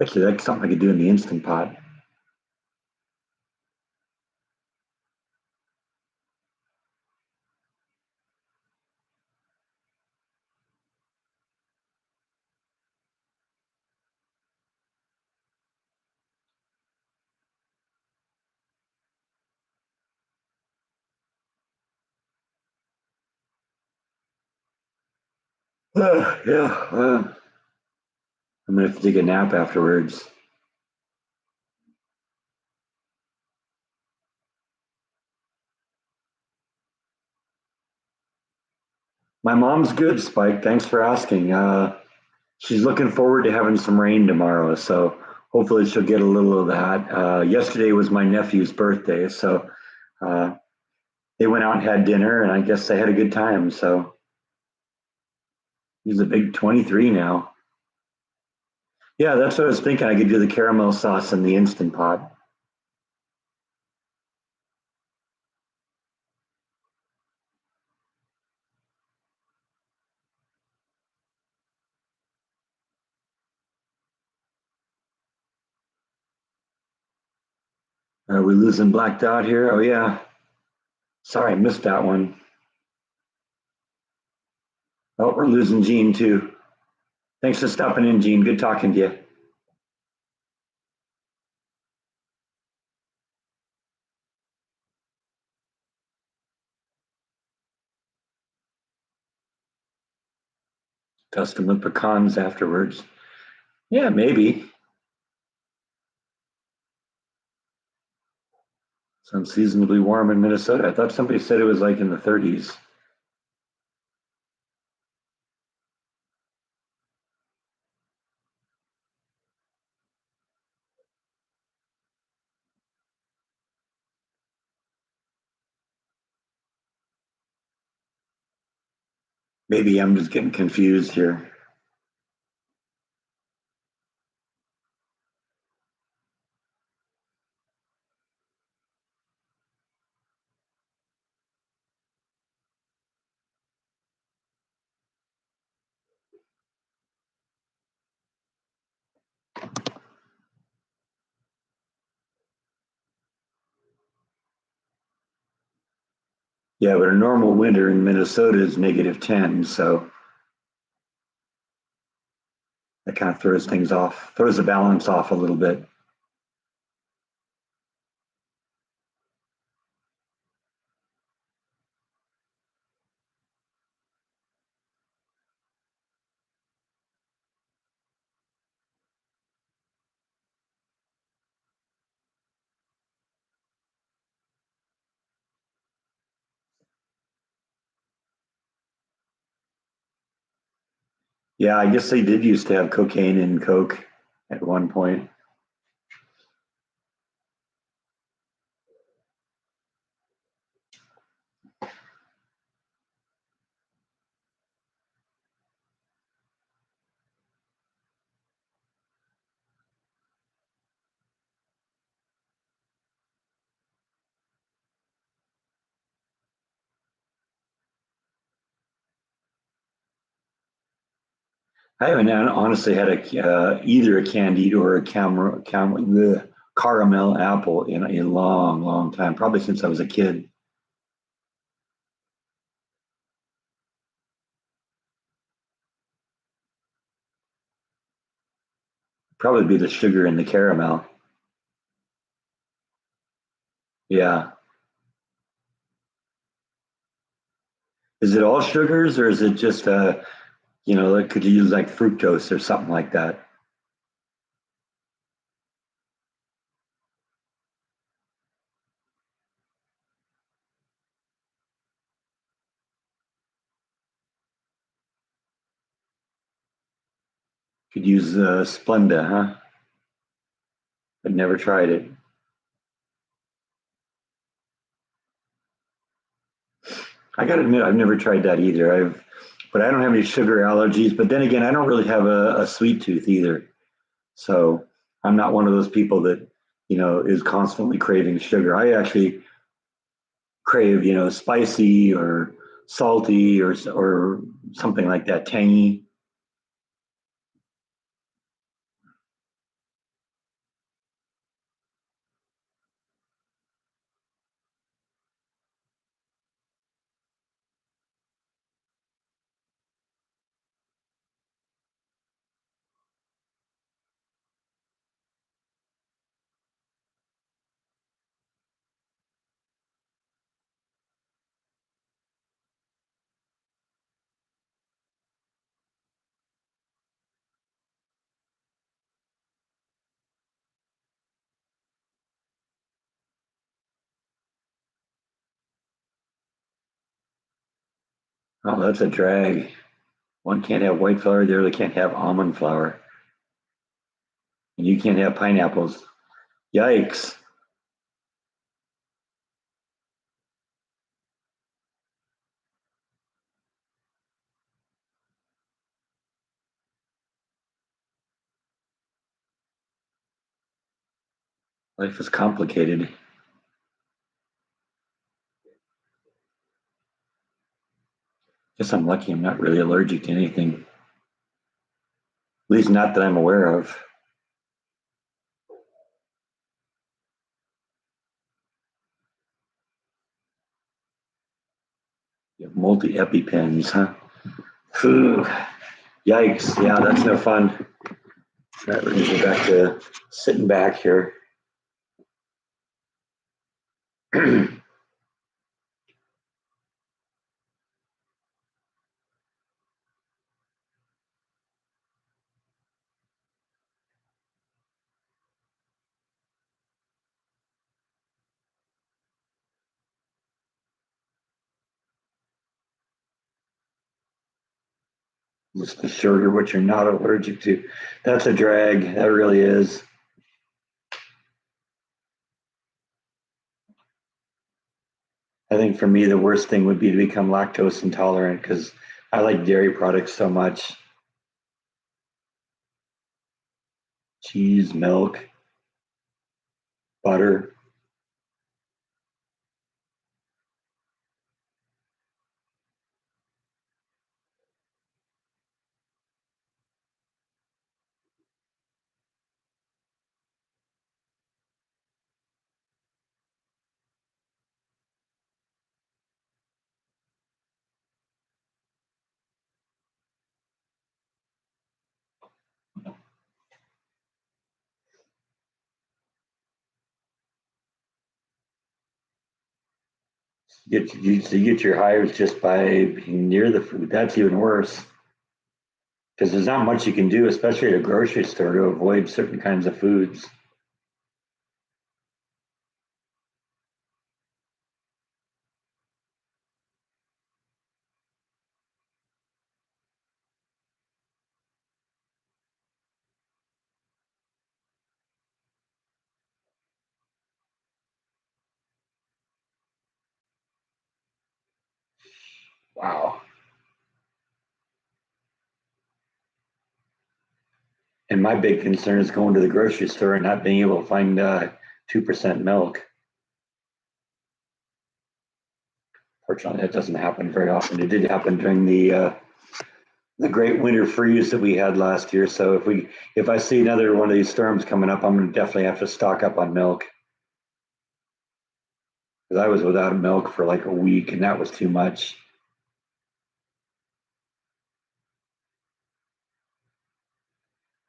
Actually, that's something I could do in the Instant Pot. Yeah, I'm gonna have to take a nap afterwards. My mom's good, Spike. Thanks for asking. She's looking forward to having some rain tomorrow, so hopefully she'll get a little of that. Yesterday was my nephew's birthday, so uh, they went out and had dinner, and I guess they had a good time. So he's a big 23 now. Yeah, that's what I was thinking. I could do the caramel sauce in the Instant Pot. Are we losing Blacked Out here? Oh, yeah. Sorry, I missed that one. Oh, we're losing Gene too. Thanks for stopping in, Gene. Good talking to you. Custom with pecans afterwards. Yeah, maybe. It's unseasonably warm in Minnesota. I thought somebody said it was like in the 30s. Maybe I'm just getting confused here. Yeah, but a normal winter in Minnesota is -10, so that kind of throws things off, throws the balance off a little bit. Yeah, I guess they did used to have cocaine in Coke at one point. I haven't honestly had either a candied or a caramel apple in a long, long time, probably since I was a kid. Probably be the sugar in the caramel. Yeah. Is it all sugars or is it just like could you use like fructose or something like that? Could use Splenda, huh? I've never tried it. I got to admit, I've never tried that either. But I don't have any sugar allergies. But then again, I don't really have a sweet tooth either. So I'm not one of those people that, is constantly craving sugar. I actually crave, spicy or salty or something like that, tangy. Oh, that's a drag. One can't have white flour, the other can't have almond flour, and you can't have pineapples. Yikes. Life is complicated. Guess I'm lucky I'm not really allergic to anything. At least not that I'm aware of. You have multi-EpiPens, huh? Phew. Yikes. Yeah, that's no fun. That brings me back to sitting back here. Just be sure what you're not allergic to. That's a drag. That really is. I think for me, the worst thing would be to become lactose intolerant because I like dairy products so much. Cheese, milk, butter. You get your hives just by being near the food. That's even worse because there's not much you can do, especially at a grocery store, to avoid certain kinds of foods. Wow. And my big concern is going to the grocery store and not being able to find 2% milk. Fortunately, that doesn't happen very often. It did happen during the great winter freeze that we had last year. So if I see another one of these storms coming up, I'm going to definitely have to stock up on milk because I was without milk for like a week, and that was too much.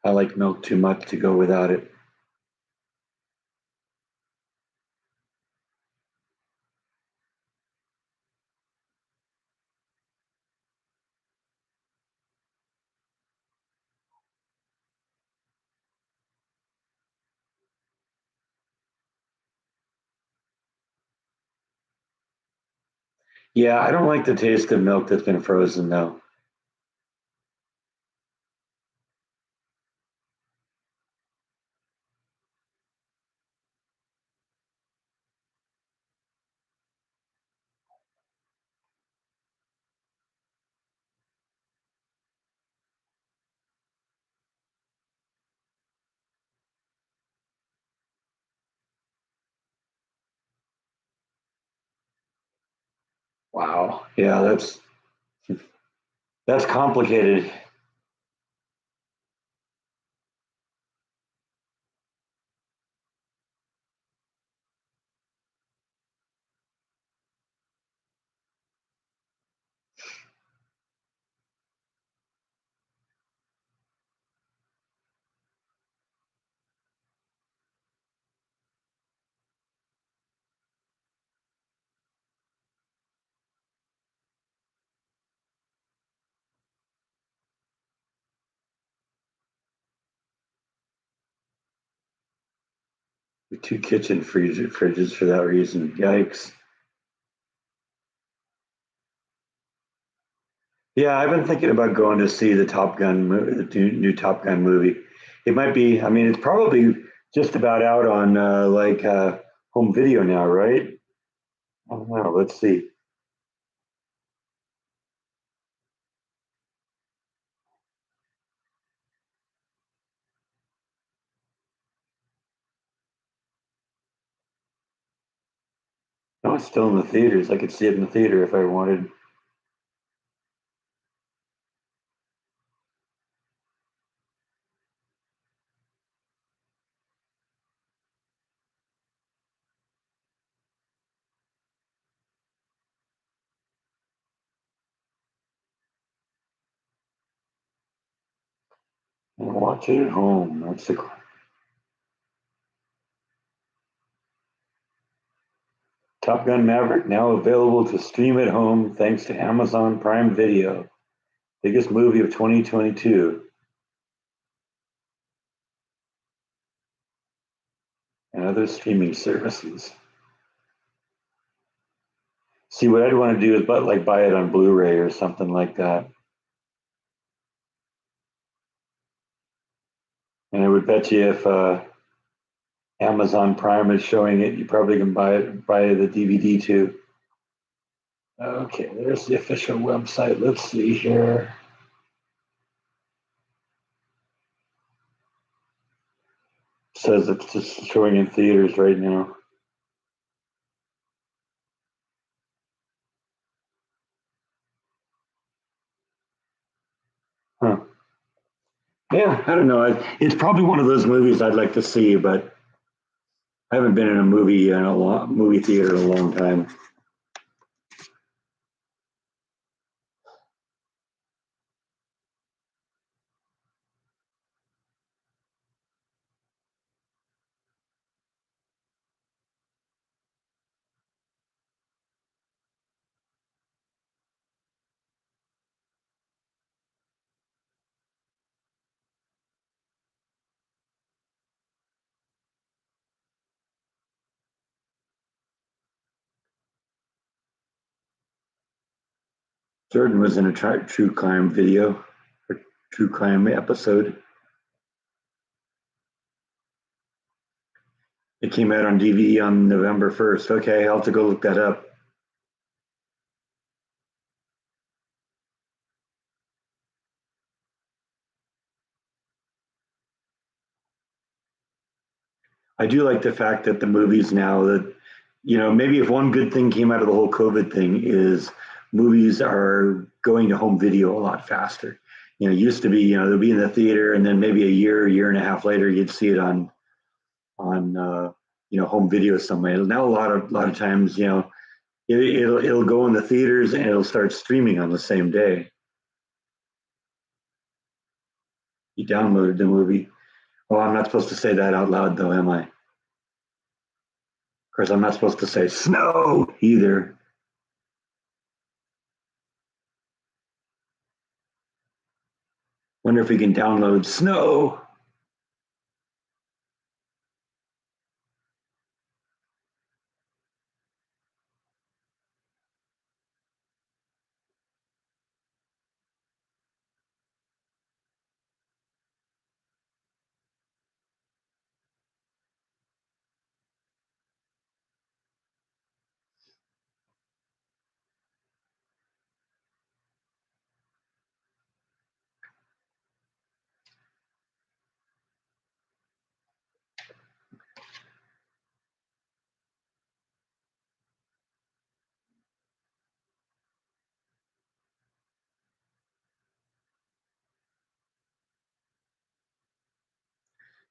I like milk too much to go without it. Yeah, I don't like the taste of milk that's been frozen though. Wow. Yeah, that's complicated. Two kitchen fridges for that reason. Yikes. Yeah, I've been thinking about going to see the the new Top Gun movie. It might be, I mean, it's probably just about out on home video now, right? I don't know. Let's see. No, it's still in the theaters. I could see it in the theater if I wanted. And watch it at home. That's the Top Gun Maverick now available to stream at home thanks to Amazon Prime Video. Biggest movie of 2022 and other streaming services. See, what I'd want to do is buy it on Blu-ray or something like that. And I would bet you if Amazon Prime is showing it, you probably can buy the DVD too. Okay, there's the official website. Let's see here. It says it's just showing in theaters right now. Huh. Yeah, I don't know. It's probably one of those movies I'd like to see, but I haven't been in a movie theater in a long time. Jordan was in a true crime video, or true crime episode. It came out on DVD on November 1st. Okay, I'll have to go look that up. I do like the fact that the movies now that, maybe if one good thing came out of the whole COVID thing is movies are going to home video a lot faster. It used to be, they'll be in the theater and then maybe a year and a half later, you'd see it on home video somewhere. Now a lot of times, it'll go in the theaters and it'll start streaming on the same day. You downloaded the movie. Oh, I'm not supposed to say that out loud though, am I? Of course, I'm not supposed to say snow either. Wonder if we can download snow.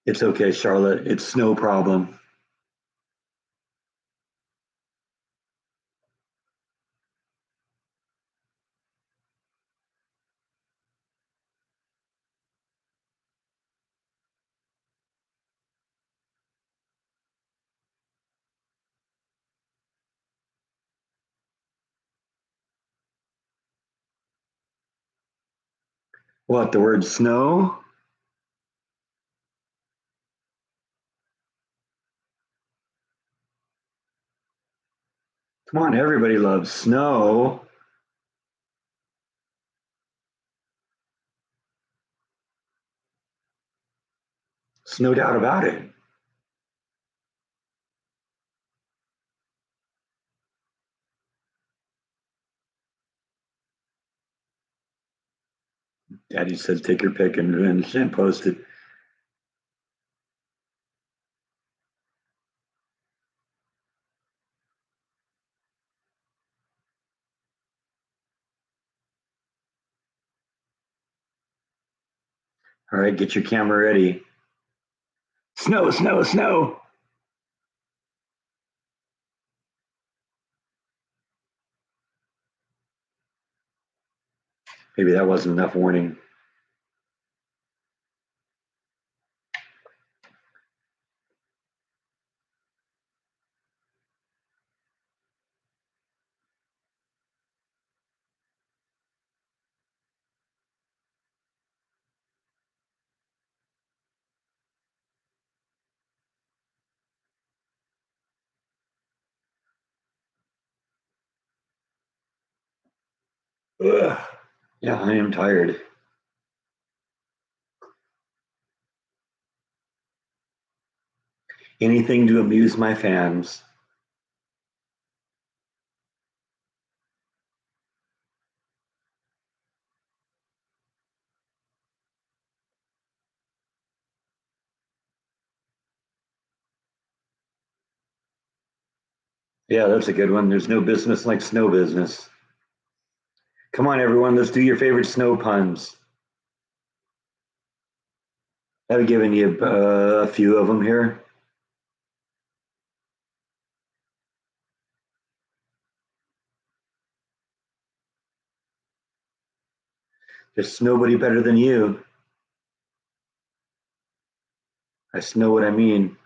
It's okay, Charlotte. It's no problem. What, the word snow? Come on, everybody loves snow. There's no doubt about it. Daddy says take your pick and post it. All right, get your camera ready. Snow, snow, snow. Maybe that wasn't enough warning. Ugh. Yeah, I am tired. Anything to amuse my fans. Yeah, that's a good one. There's no business like snow business. Come on, everyone, let's do your favorite snow puns. I've given you a few of them here. There's nobody better than you. I know what I mean.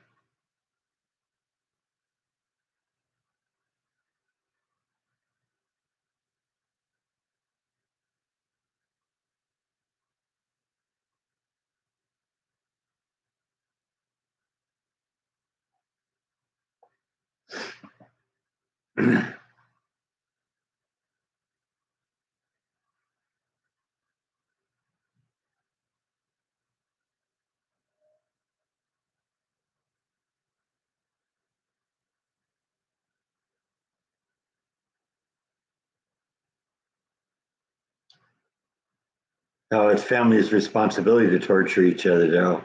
Oh, it's family's responsibility to torture each other, though.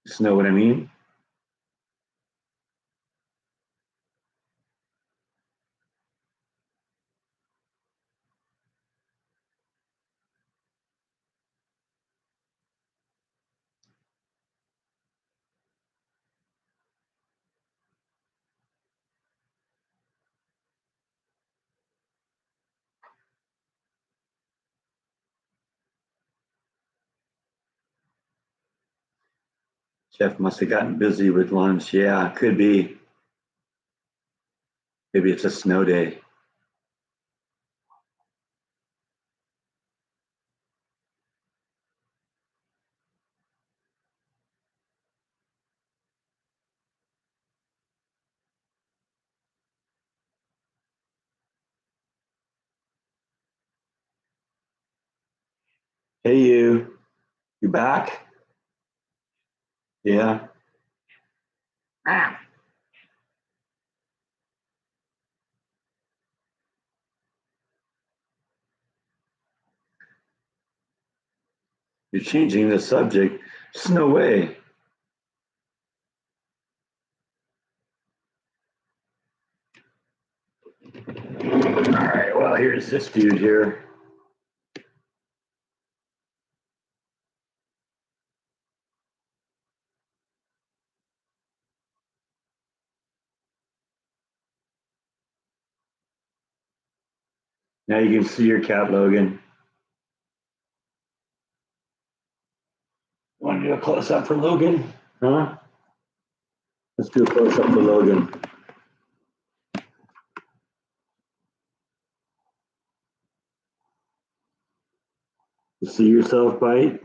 Just know what I mean? Jeff must have gotten busy with lunch. Yeah, could be. Maybe it's a snow day. Hey, you. You back? Yeah. Ah. You're changing the subject. There's no way. All right. Well, here's this dude here. Now you can see your cat, Logan. Want to do a close up for Logan? Huh? Let's do a close up for Logan. You see yourself, Bite?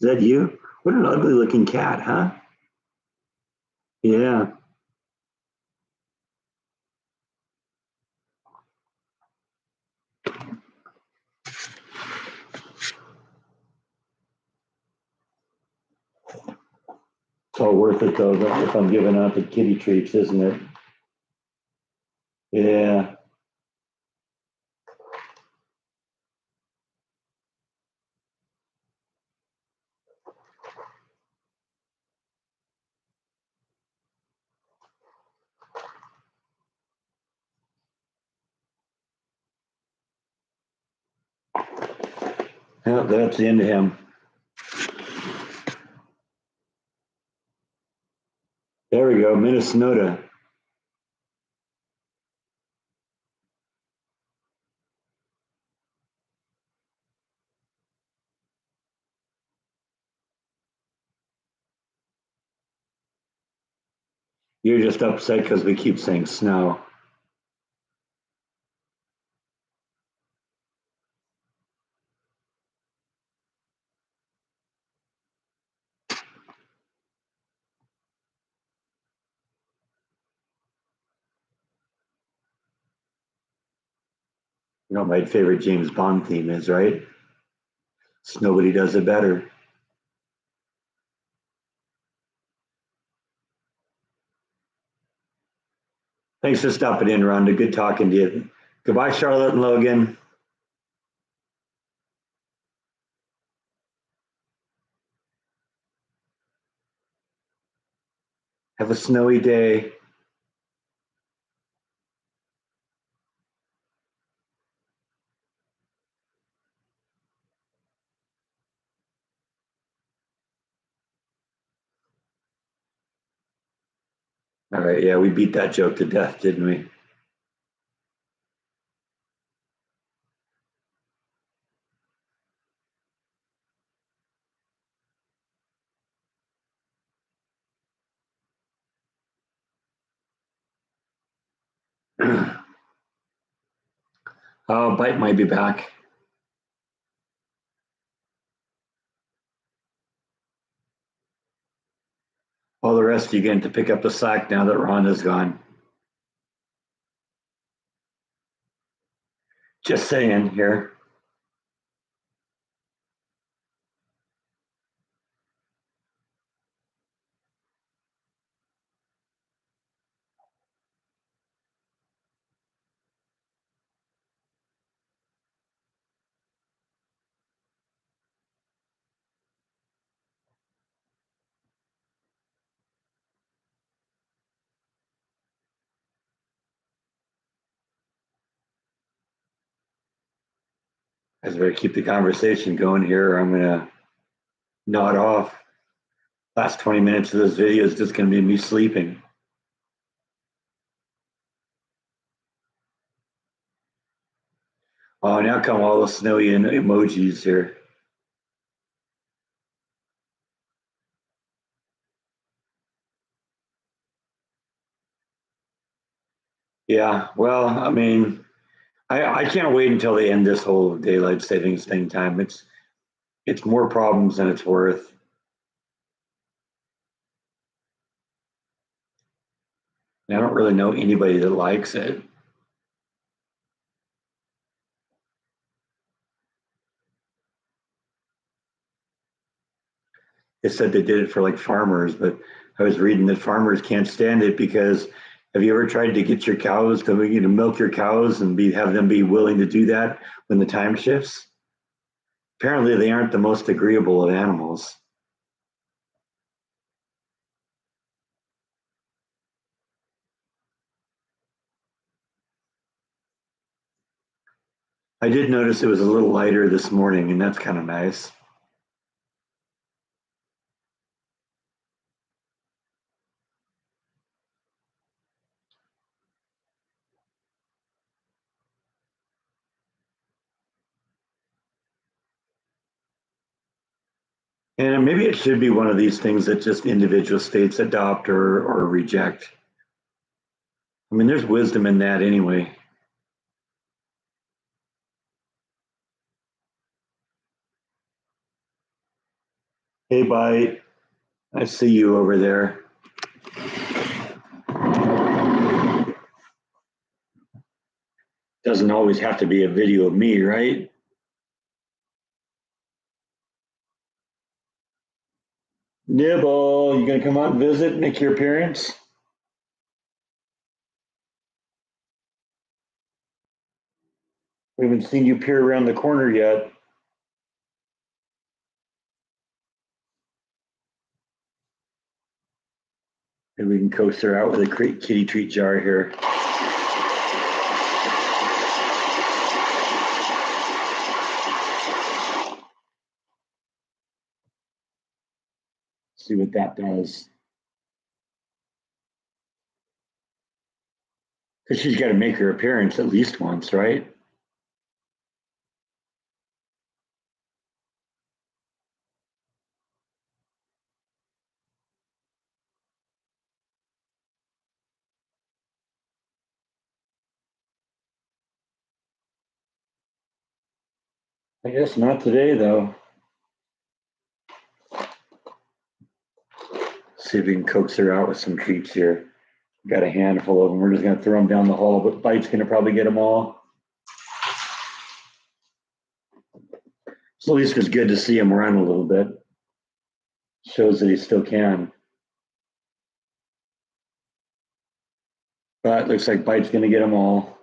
Is that you? What an ugly looking cat, huh? Yeah. It's all worth it though, if I'm giving out the kitty treats, isn't it? Yeah. Yeah, that's the end of him. There we go, Minnesota. You're just upset because we keep saying snow. You know what my favorite James Bond theme is, right? Nobody does it better. Thanks for stopping in, Rhonda. Good talking to you. Goodbye, Charlotte and Logan. Have a snowy day. All right, yeah, we beat that joke to death, didn't we? Oh, Bite might be back. All the rest of you getting to pick up the slack now that Rhonda's gone. Just saying here. I better keep the conversation going here, or I'm gonna nod off. Last 20 minutes of this video is just gonna be me sleeping. Oh, now come all the snowy emojis here. Yeah, well, I mean, I can't wait until they end this whole daylight savings thing time. It's more problems than it's worth. And I don't really know anybody that likes it. They said they did it for like farmers, but I was reading that farmers can't stand it because have you ever tried to get your cows to milk your cows and have them be willing to do that when the time shifts? Apparently, they aren't the most agreeable of animals. I did notice it was a little lighter this morning, and that's kind of nice. And maybe it should be one of these things that just individual states adopt or reject. I mean, there's wisdom in that anyway. Hey, bye. I see you over there. Doesn't always have to be a video of me, right? Nibble, you gonna come out and visit, make your appearance? We haven't seen you peer around the corner yet. Maybe we can coax her out with a kitty treat jar here. See what that does. Because she's got to make her appearance at least once, right? I guess not today, though. See if we can coax her out with some treats here. Got a handful of them. We're just going to throw them down the hall, but Bite's going to probably get them all. So at least it's good to see him run a little bit. Shows that he still can. But looks like Bite's going to get them all.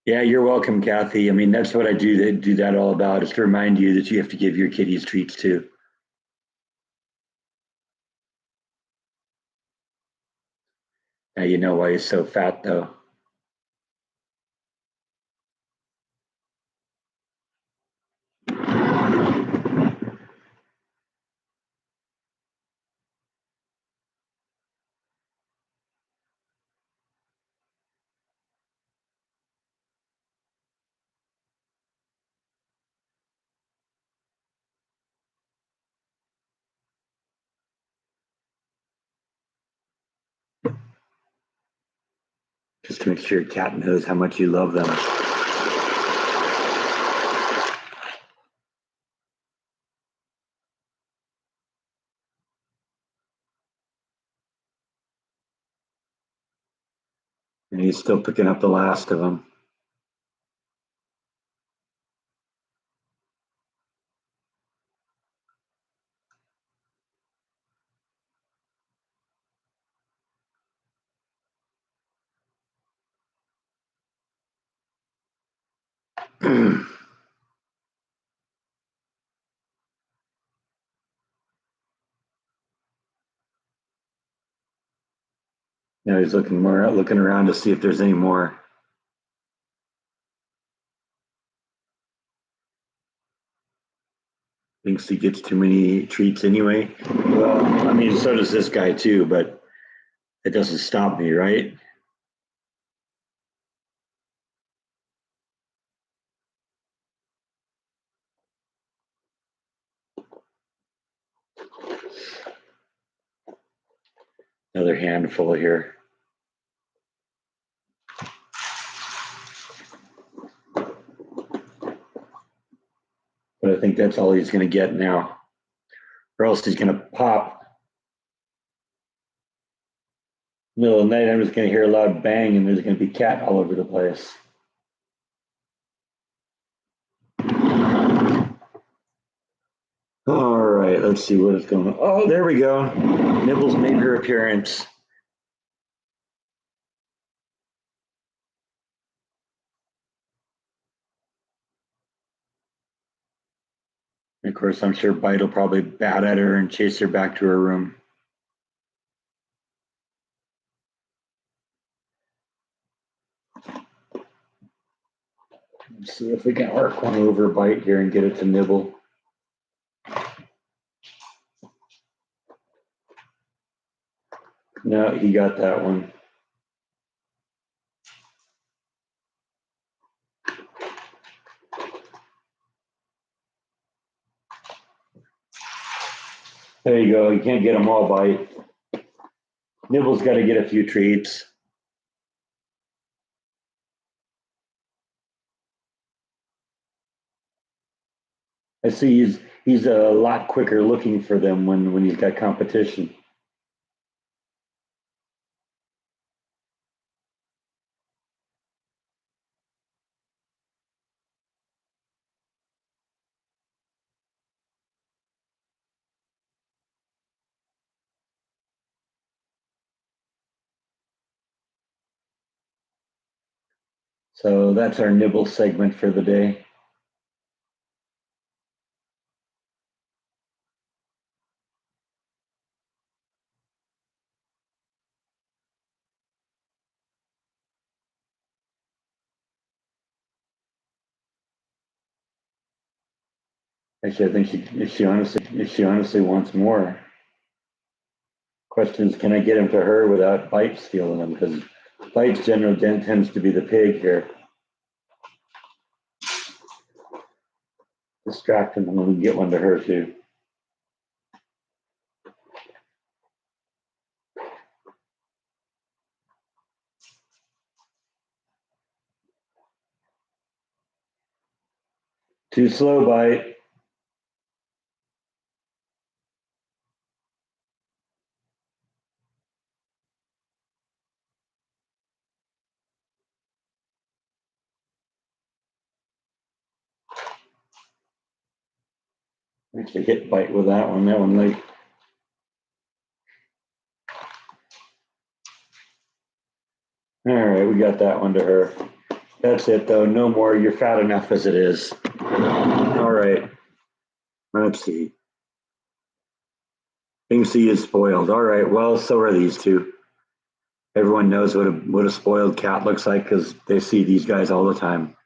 Yeah, you're welcome, Kathy. I mean, that's what I do that all about, is to remind you that you have to give your kitties treats too. Now you know why he's so fat, though. Just to make sure your cat knows how much you love them. And he's still picking up the last of them. Now he's looking around to see if there's any more. Thinks he gets too many treats anyway. Well, I mean, so does this guy too, but it doesn't stop me, right? Another handful here. But I think that's all he's going to get now, or else he's going to pop. Middle of the night, I'm just going to hear a loud bang, and there's going to be cat all over the place. All right, let's see what is going on. Oh, there we go. Nibbles made her appearance. And of course, I'm sure Bite will probably bat at her and chase her back to her room. Let's see if we can arc one over bite here and get it to nibble. No, he got that one. There you go. You can't get them all bite. Nibble's got to get a few treats. I see he's a lot quicker looking for them when he's got competition. So that's our nibble segment for the day. Actually, I think if she honestly wants more. Questions: can I get him to her without Bite stealing them? Because Bite's generally tends to be the pig here. Distract him and then we can get one to her too. Too slow, Bite. Actually hit Bite with that one. That one like. All right, we got that one to her. That's it though. No more. You're fat enough as it is. All right. Let's see. Thing C is spoiled. All right. Well, so are these two. Everyone knows what a spoiled cat looks like because they see these guys all the time.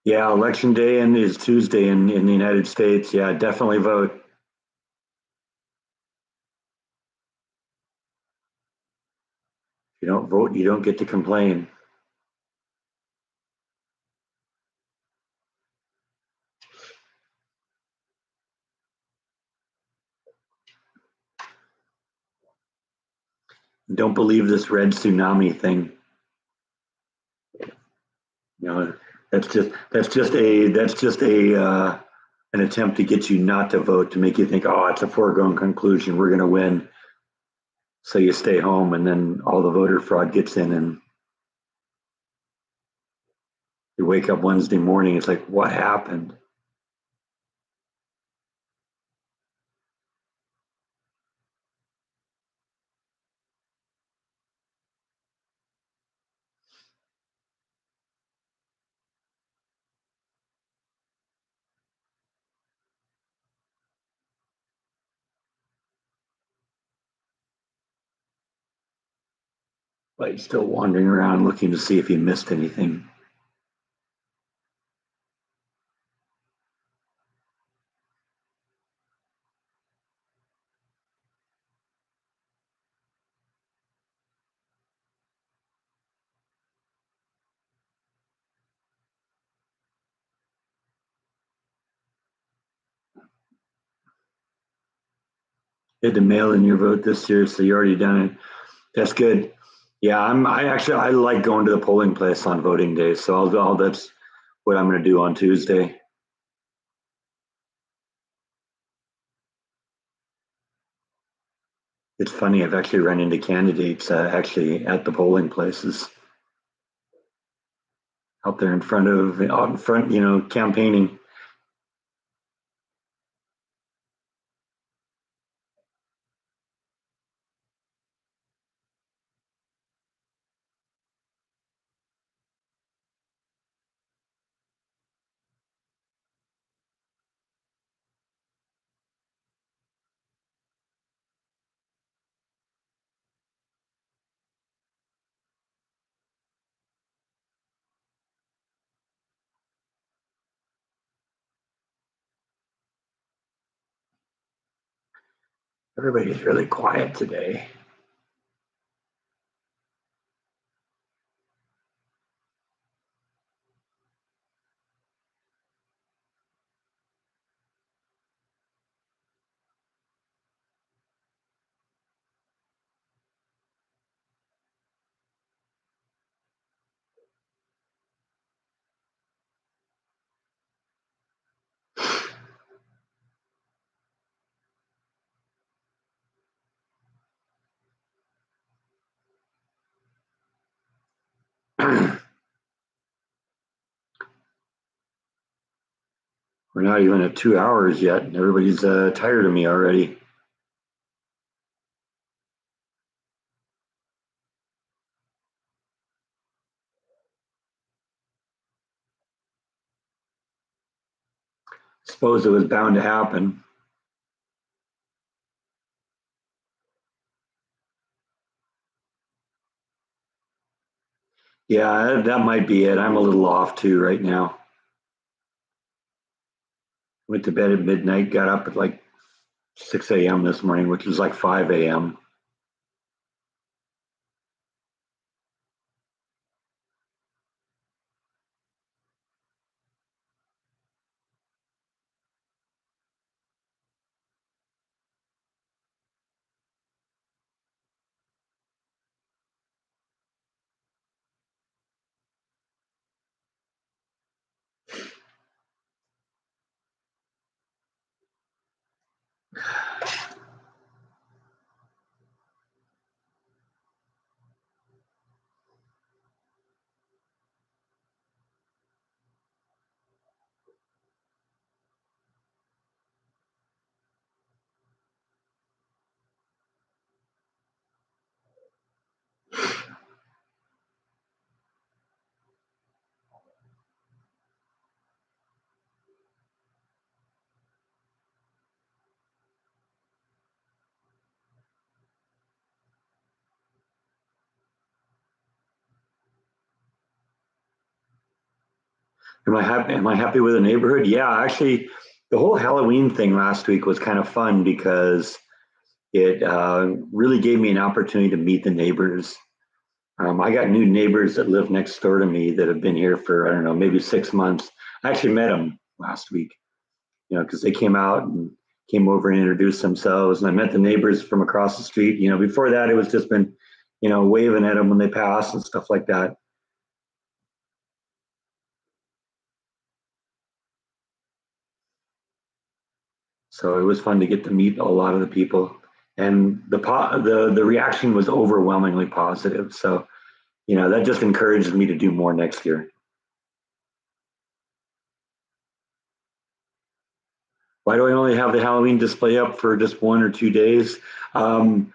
Yeah, election day and is Tuesday in the United States. Yeah, definitely vote. If you don't vote, you don't get to complain. Don't believe this red tsunami thing. You know, that's just a an attempt to get you not to vote to make you think, oh, it's a foregone conclusion. We're going to win. So you stay home, and then all the voter fraud gets in, and you wake up Wednesday morning. It's like, what happened? Like still wandering around looking to see if he missed anything. You had to mail in your vote this year, so you already done it. That's good. Yeah, I like going to the polling place on voting day, so that's what I'm going to do on Tuesday. It's funny, I've actually run into candidates actually at the polling places out there out in front, campaigning. Everybody's really quiet today. We're not even at 2 hours yet, and everybody's tired of me already. Suppose it was bound to happen. Yeah, that might be it. I'm a little off too right now. Went to bed at midnight, got up at like 6 a.m. this morning, which was like 5 a.m. Am I happy with the neighborhood? Yeah, actually, the whole Halloween thing last week was kind of fun because it really gave me an opportunity to meet the neighbors. I got new neighbors that live next door to me that have been here for, I don't know, maybe 6 months. I actually met them last week, because they came out and came over and introduced themselves. And I met the neighbors from across the street. Before that, it was just been, waving at them when they pass and stuff like that. So it was fun to get to meet a lot of the people. And the reaction was overwhelmingly positive. So, that just encouraged me to do more next year. Why do I only have the Halloween display up for just 1 or 2 days? Um,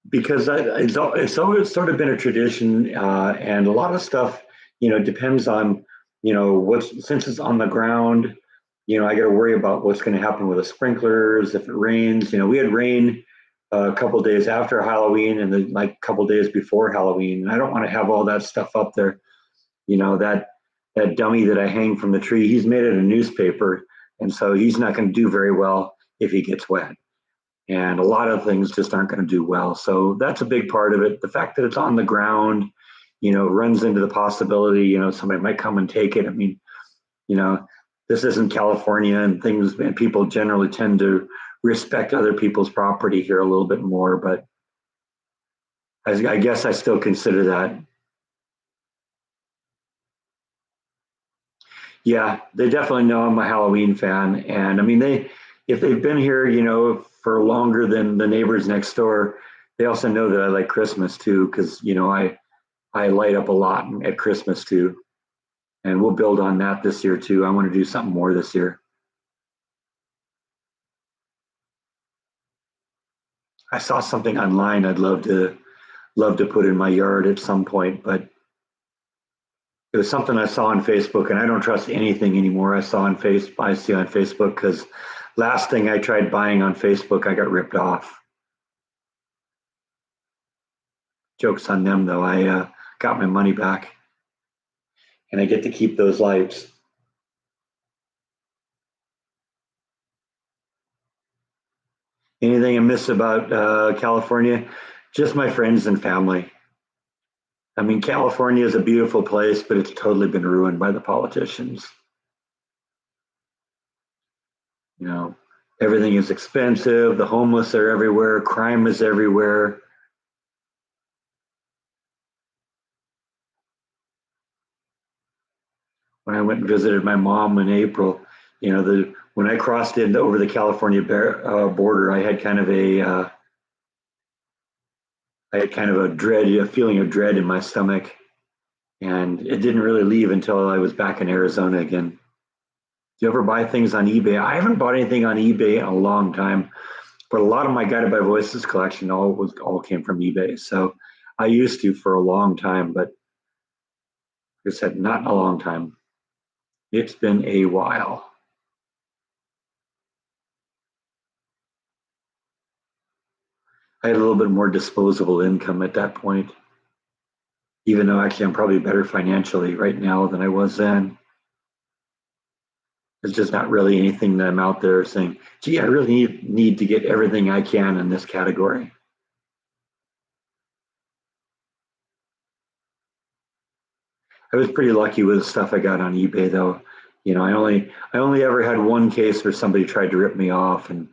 because it's always sort of been a tradition, and a lot of stuff, depends on, what's since it's on the ground. I got to worry about what's going to happen with the sprinklers if it rains. We had rain a couple of days after Halloween and then like a couple of days before Halloween. And I don't want to have all that stuff up there. That dummy that I hang from the tree, he's made it a newspaper, and so he's not going to do very well if he gets wet. And a lot of things just aren't going to do well. So that's a big part of it. The fact that it's on the ground, runs into the possibility, somebody might come and take it. I mean, you know, this isn't California, and things, and people generally tend to respect other people's property here a little bit more. But I guess I still consider that. Yeah, they definitely know I'm a Halloween fan, and I mean if they've been here, for longer than the neighbors next door, they also know that I like Christmas too, because I light up a lot at Christmas too, and we'll build on that this year too. I want to do something more this year. I saw something online I'd love to put in my yard at some point, but it was something I saw on Facebook, and I don't trust anything anymore. I see on Facebook because last thing I tried buying on Facebook, I got ripped off. Joke's on them though. I got my money back, and I get to keep those lights. Anything I miss about California? Just my friends and family. I mean, California is a beautiful place, but it's totally been ruined by the politicians. You know, everything is expensive. The homeless are everywhere. Crime is everywhere. When I went and visited my mom in April, when I crossed in over the California border, I had kind of a feeling of dread in my stomach, and it didn't really leave until I was back in Arizona again. Do you ever buy things on eBay? I haven't bought anything on eBay in a long time, but a lot of my Guided by Voices collection all came from eBay. So I used to for a long time, but like I said, not in a long time. It's been a while. I had a little bit more disposable income at that point, even though actually I'm probably better financially right now than I was then. It's just not really anything that I'm out there saying, gee, I really need to get everything I can in this category. I was pretty lucky with the stuff I got on eBay though. I only ever had one case where somebody tried to rip me off, and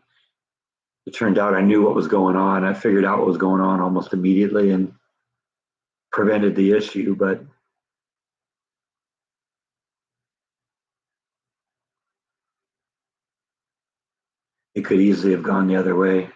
it turned out I knew what was going on. I figured out what was going on almost immediately and prevented the issue, but it could easily have gone the other way.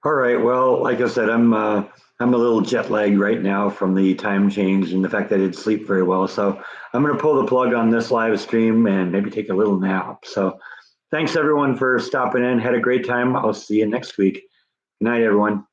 All right. Well, like I said, I'm a little jet lagged right now from the time change and the fact that I didn't sleep very well. So I'm going to pull the plug on this live stream and maybe take a little nap. So thanks everyone for stopping in. Had a great time. I'll see you next week. Good night, everyone.